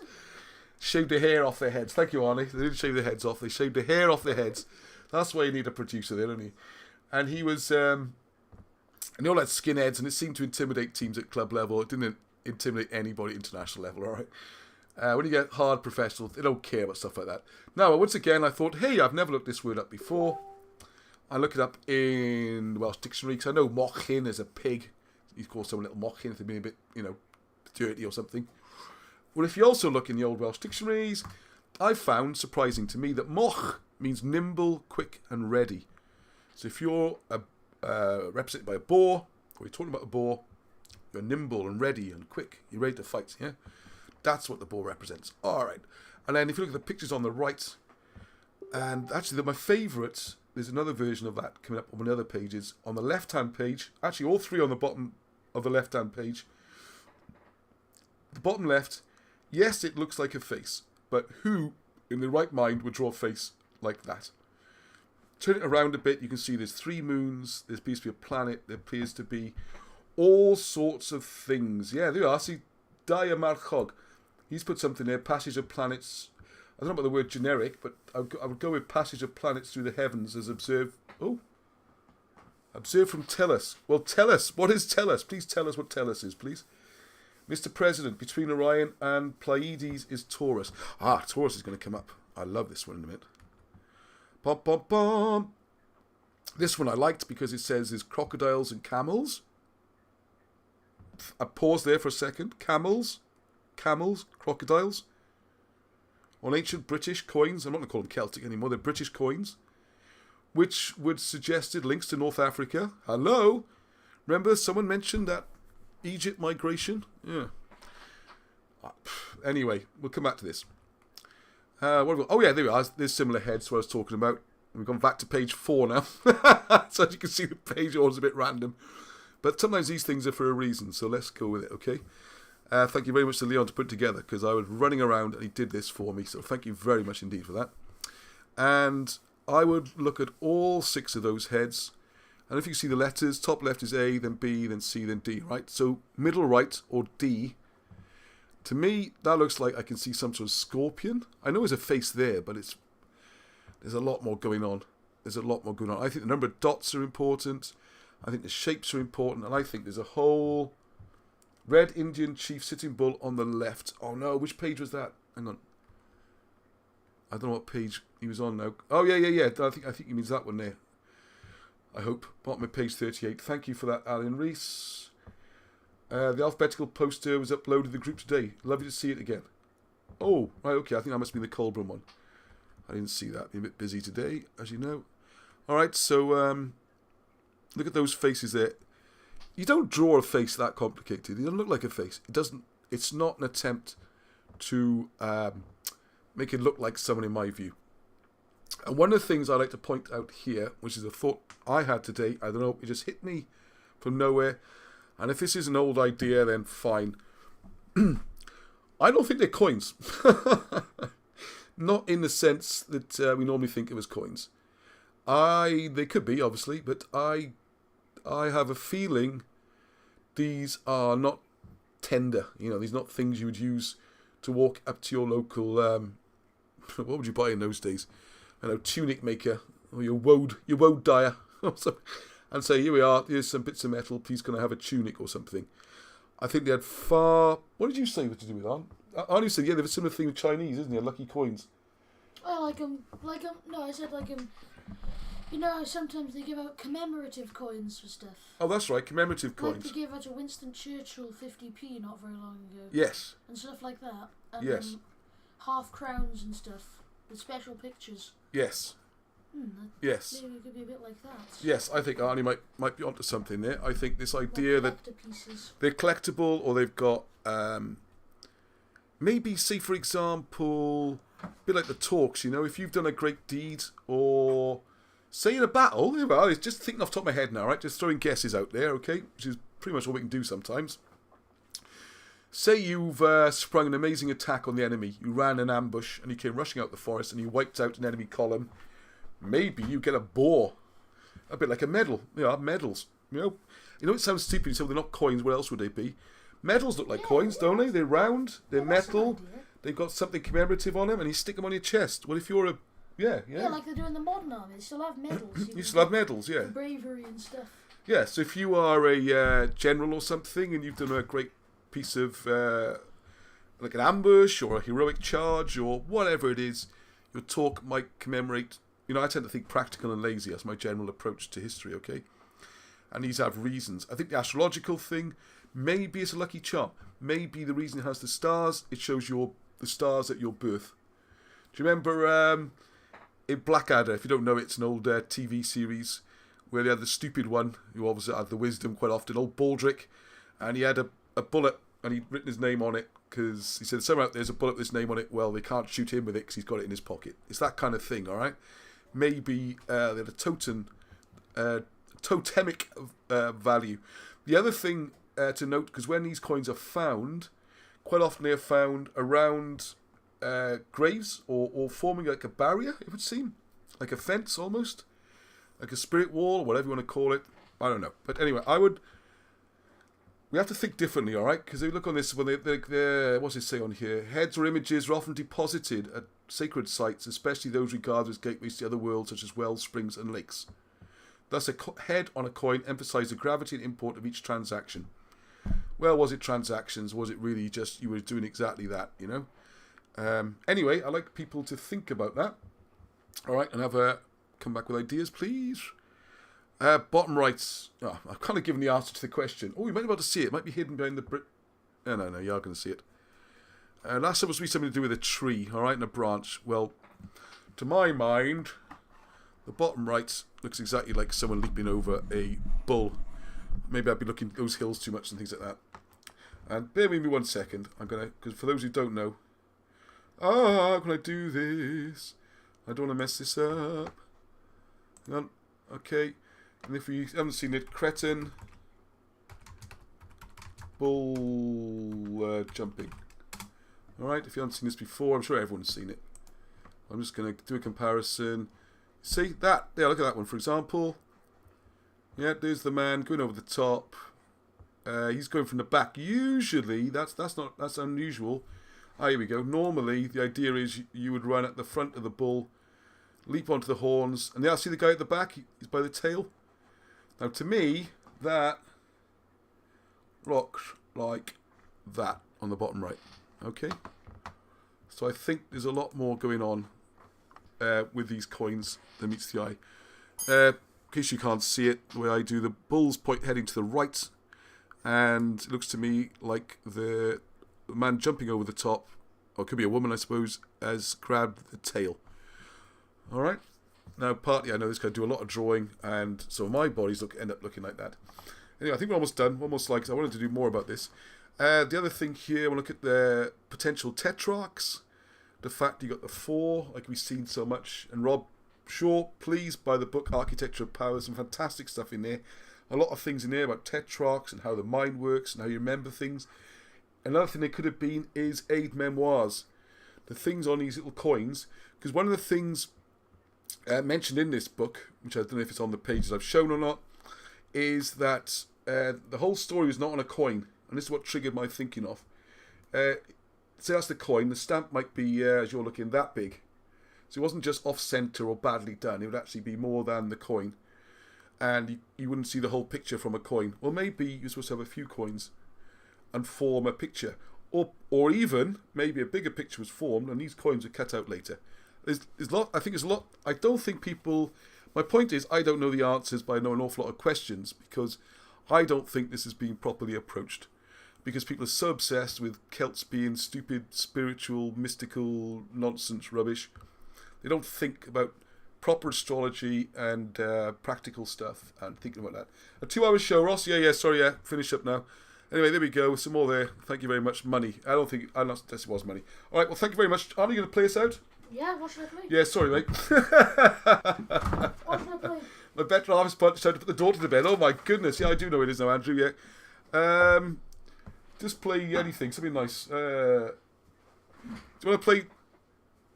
Shaved their hair off their heads. Thank you, Arnie. They didn't shave their heads off. They shaved their hair off their heads. That's why you need a producer there, don't you? And he was... and they all had skinheads, and it seemed to intimidate teams at club level. It didn't intimidate anybody at international level, all right? When you get hard professionals, they don't care about stuff like that. Now, once again, I thought, hey, I've never looked this word up before. I look it up in the Welsh dictionary, because I know mochyn is a pig. You call someone a little mochyn if they're being a bit, dirty or something. Well, if you also look in the old Welsh dictionaries, I found, surprising to me, that moch means nimble, quick, and ready. So if you're represented by a boar, or you're talking about a boar, you're nimble and ready and quick. You're ready to fight, yeah? That's what the boar represents. All right. And then if you look at the pictures on the right, and actually my favourite, there's another version of that coming up on other pages. On the left-hand page, actually all three on the bottom of the left-hand page. The bottom left, yes, it looks like a face, but who in the right mind would draw a face like that? Turn it around a bit, you can see there's 3 moons, there appears to be a planet, there appears to be all sorts of things. Yeah, there you are. See, Dia Marchog. He's put something there, passage of planets. I don't know about the word generic, but I would go with passage of planets through the heavens as observed. Oh. Observed from Tellus. Well, Tellus. What is Tellus? Please tell us what Tellus is, please. Mr. President, between Orion and Pleiades is Taurus. Ah, Taurus is going to come up. I love this one in a minute. Bum, bum, bum. This one I liked because it says there's crocodiles and camels. I paused there for a second. Camels, crocodiles. On ancient British coins, I'm not going to call them Celtic anymore, they're British coins, which would suggested links to North Africa. Hello? Remember someone mentioned that Egypt migration? Yeah. Anyway, we'll come back to this. Oh yeah, there we are. There's similar heads to what I was talking about. We've gone back to page 4 now. So as you can see, the page order's a bit random. But sometimes these things are for a reason, so let's go with it, okay? Thank you very much to Leon to put it together, because I was running around and he did this for me, so thank you very much indeed for that. And I would look at all 6 of those heads, and if you see the letters, top left is A, then B, then C, then D, right? So middle right, or D, to me, that looks like I can see some sort of scorpion. I know there's a face there, but there's a lot more going on. I think the number of dots are important. I think the shapes are important, and I think there's a whole red Indian chief sitting bull on the left. Oh no, which page was that? Hang on. I don't know what page he was on now. Oh yeah. I think he means that one there. I hope. Bottom of page 38. Thank you for that, Alan Rees. The alphabetical poster was uploaded to the group today. Lovely to see it again. Oh, right, okay. I think that must be the Colburn one. I didn't see that. Been a bit busy today, as you know. All right, so look at those faces there. You don't draw a face that complicated. It doesn't look like a face. It doesn't. It's not an attempt to make it look like someone in my view. And one of the things I like to point out here, which is a thought I had today, I don't know, it just hit me from nowhere. And if this is an old idea, then fine. I don't think they're coins. Not in the sense that we normally think of as coins. They could be, obviously, but I have a feeling these are not tender. These are not things you would use to walk up to your local, what would you buy in those days? I know, tunic maker, or your woad dyer, and say, here we are, here's some bits of metal, please can I have a tunic or something. I think they had far... What did you say what to do with that? Arnie said, yeah, they have a similar thing with Chinese, isn't there? Lucky coins. Well, no, I said how sometimes they give out commemorative coins for stuff. Oh, that's right, commemorative coins. Like they gave out a Winston Churchill 50p not very long ago. Yes. And stuff like that. And, yes. Half crowns and stuff with special pictures. Yes. Yes. Maybe it could be a bit like that. Yes, I think Arnie might be onto something there. I think this idea that pieces. they're collectible, or they've got maybe, say for example, a bit like the talks. If you've done a great deed, or say in a battle. I was just thinking off the top of my head now, right? Just throwing guesses out there, okay? Which is pretty much all we can do sometimes. say you've sprung an amazing attack on the enemy. You ran an ambush and you came rushing out the forest and you wiped out an enemy column. Maybe you get a boar. A bit like a medal. Medals. You know it sounds stupid. You say, well, they're not coins. What else would they be? Medals look like coins, don't they? They're round. They're metal. They've got something commemorative on them, and you stick them on your chest. Well, if you're a... Yeah, like they do in the modern army. They still have medals. You still have medals, yeah. Bravery and stuff. Yeah, so if you are a general or something, and you've done a great piece of... like an ambush, or a heroic charge, or whatever it is, your talk might commemorate... I tend to think practical and lazy. That's my general approach to history, okay? And these have reasons. I think the astrological thing, maybe it's a lucky charm. Maybe the reason it has the stars, it shows the stars at your birth. Do you remember in Blackadder, if you don't know, it's an old TV series where they had the stupid one, who obviously had the wisdom quite often, old Baldric, and he had a bullet, and he'd written his name on it, because he said, somehow there's a bullet with his name on it, well, they can't shoot him with it because he's got it in his pocket. It's that kind of thing, all right? Maybe they had a totemic value. The other thing to note, because when these coins are found, quite often they are found around graves or forming like a barrier, it would seem. Like a fence almost. Like a spirit wall, or whatever you want to call it. I don't know. But anyway, we have to think differently, all right? Because if you look on this, when they're what's it say on here? Heads or images are often deposited at sacred sites, especially those regarded as gateways to other worlds, such as wells, springs, and lakes. Thus, a head on a coin emphasised the gravity and import of each transaction. Well, was it transactions? Was it really just you were doing exactly that, Anyway, I like people to think about that. All right, and come back with ideas, please. Bottom right. Oh, I've kind of given the answer to the question. Oh, you might be able to see it. It might be hidden behind the... No, you are going to see it. That's supposed to be something to do with a tree, all right, and a branch. Well, to my mind, the bottom right looks exactly like someone leaping over a bull. Maybe I'd be looking at those hills too much and things like that. And bear with me 1 second. I'm going to... Because for those who don't know... how can I do this? I don't want to mess this up. Hang on. Okay. And if you haven't seen it, Cretin. Bull jumping. Alright, if you haven't seen this before, I'm sure everyone's seen it. I'm just going to do a comparison. See, that? Yeah, look at that one, for example. Yeah, there's the man going over the top. He's going from the back. Usually, that's unusual. Here we go. Normally, the idea is you would run at the front of the bull, leap onto the horns, and see the guy at the back? He's by the tail. Now, to me, that looks like that on the bottom right. Okay? So I think there's a lot more going on with these coins than meets the eye. In case you can't see it, the way I do, the bull's heading to the right, and it looks to me like the man jumping over the top, or it could be a woman, I suppose, has grabbed the tail. Alright? Now, partly I know this guy do a lot of drawing, and so my bodies end up looking like that. Anyway, I think we're almost done. We're almost like, I wanted to do more about this. The other thing here, I want to look at the potential tetrarchs. The fact you got the 4, like we've seen so much. And Rob Shaw, pleased by the book Architecture of Power. Some fantastic stuff in there. A lot of things in there about tetrarchs and how the mind works and how you remember things. Another thing they could have been is aid memoirs. The things on these little coins. Because one of the things mentioned in this book, which I don't know if it's on the pages I've shown or not, is that the whole story was not on a coin. And this is what triggered my thinking of. So that's the coin. The stamp might be, as you're looking, that big. So it wasn't just off-centre or badly done. It would actually be more than the coin. And you wouldn't see the whole picture from a coin. Well, maybe you're supposed to have a few coins and form a picture. Or even, maybe a bigger picture was formed and these coins were cut out later. I think there's a lot... I don't think people... My point is, I don't know the answers, but I know an awful lot of questions because I don't think this is being properly approached. Because people are so obsessed with Celts being stupid, spiritual, mystical, nonsense rubbish. They don't think about proper astrology and practical stuff and thinking about that. A 2-hour show, Ross? Sorry, finish up now. Anyway, there we go. Some more there. Thank you very much. Money. I'm not this was money. All right, well, thank you very much. Are you going to play us out? Yeah, what should I play? Yeah, sorry, mate. What should I play? My better half is time to put the door to the bed. Oh, my goodness. Yeah, I do know it is now, Andrew, yeah. Just play anything, something nice. Do you want to play?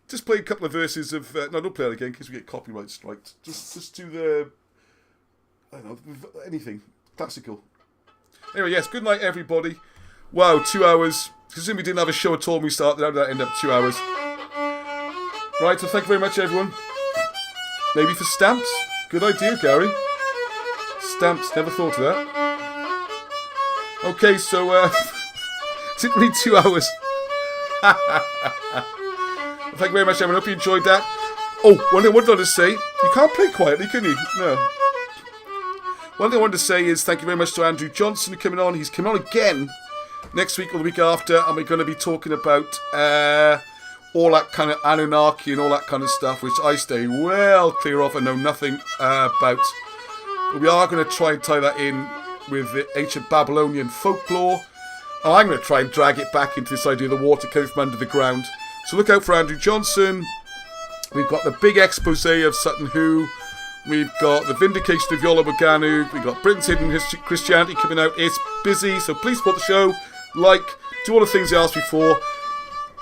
Just play a couple of verses of. No, don't play that again because we get copyright strikes. Just do the. I don't know, anything classical. Anyway, yes. Good night, everybody. Wow, 2 hours. Considering we didn't have a show at all when we started, how did that end up 2 hours? Right, so thank you very much, everyone. Maybe for stamps. Good idea, Gary. Stamps. Never thought of that. Okay, so didn't read 2 hours. Thank you very much, everyone. Hope you enjoyed that. Oh, one thing I wanted to say. You can't play quietly, can you? No. One thing I wanted to say is thank you very much to Andrew Johnson for coming on. He's coming on again next week or the week after, and we're going to be talking about all that kind of Anunnaki and all that kind of stuff, which I stay well clear of and know nothing about. But we are going to try and tie that in with the ancient Babylonian folklore. And I'm going to try and drag it back into this idea of the water coming from under the ground. So look out for Andrew Johnson. We've got the big expose of Sutton Hoo. We've got the vindication of Yola Boganu. We've got Britain's Hidden Christianity coming out. It's busy, so please support the show. Like, do all the things I asked before.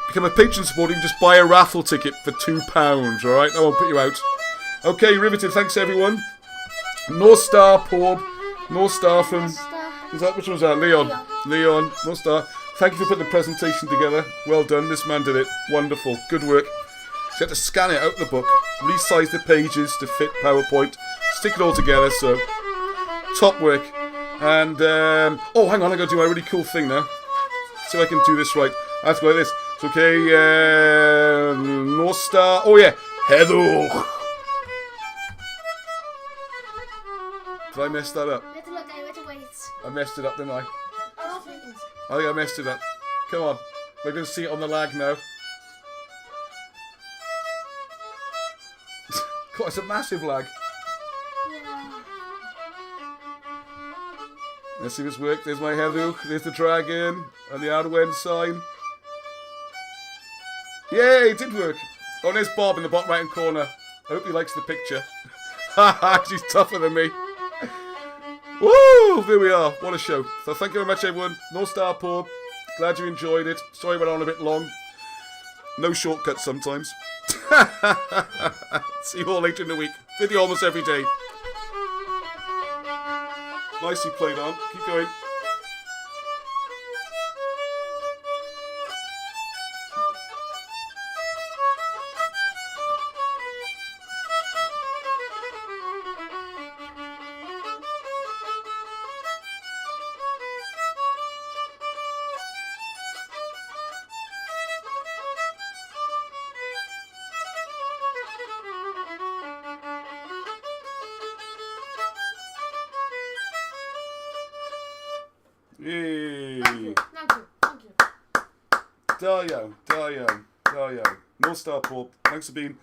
Become a patron supporter. You can just buy a raffle ticket for £2, alright? That won't put you out. Okay, riveted. Thanks, everyone. North Star, Porb. North Star from... Is that, which one was that? Leon. North Star. Thank you for putting the presentation together. Well done. This man did it. Wonderful. Good work. So you have to scan it out of the book, resize the pages to fit PowerPoint, stick it all together, so top work. And, oh, hang on, I got to do my really cool thing now. So I can do this right. I have to go like this. It's okay, North Star. Oh, yeah. Heddwch. Did I mess that up? We have to look, we have to wait. I messed it up, didn't I? Oh, please. I think I messed it up. Come on. We're going to see it on the lag now. God, it's a massive lag. Yeah. Let's see if it's worked. There's my Heddwch. There's the dragon. And the Arwen sign. Yay, it did work. Oh, there's Bob in the bottom right-hand corner. I hope he likes the picture. Haha, he's tougher than me. Woo! There we are. What a show. So thank you very much, everyone. North Star Porb. Glad you enjoyed it. Sorry it went on a bit long. No shortcuts sometimes. See you all later in the week. Video almost every day. Nicely played on. Keep going. Yay. Thank you. Dario. North Star Porb. Thanks for being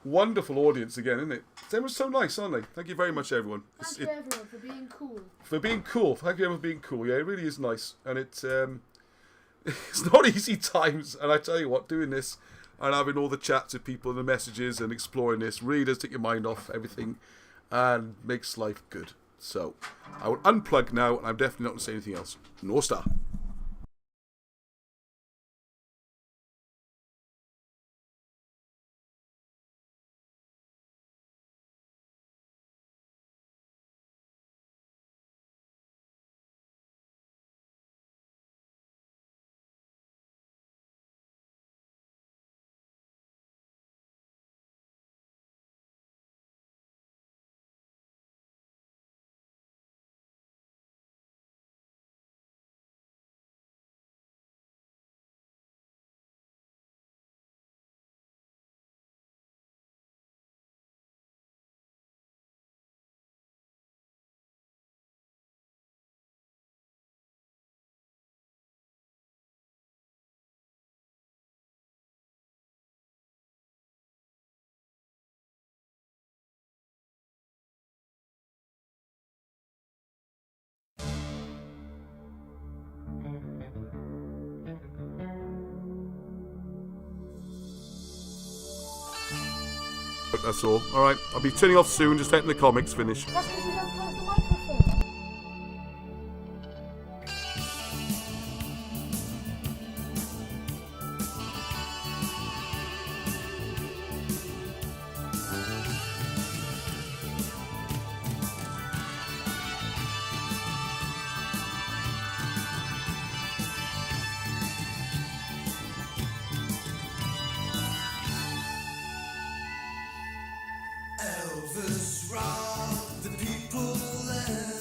wonderful audience again, isn't it? They were so nice, aren't they? Thank you very much, everyone. Thank you, everyone, for being cool. For being cool. Thank you, everyone, for being cool. Yeah, it really is nice. And it's not easy times. And I tell you what, doing this and having all the chats with people and the messages and exploring this really does take your mind off everything and makes life good. So, I will unplug now, and I'm definitely not going to say anything else. North Star. That's all. Alright, I'll be turning off soon, just letting the comics finish. That's because you don't plug the microphone. Elvis rock the people and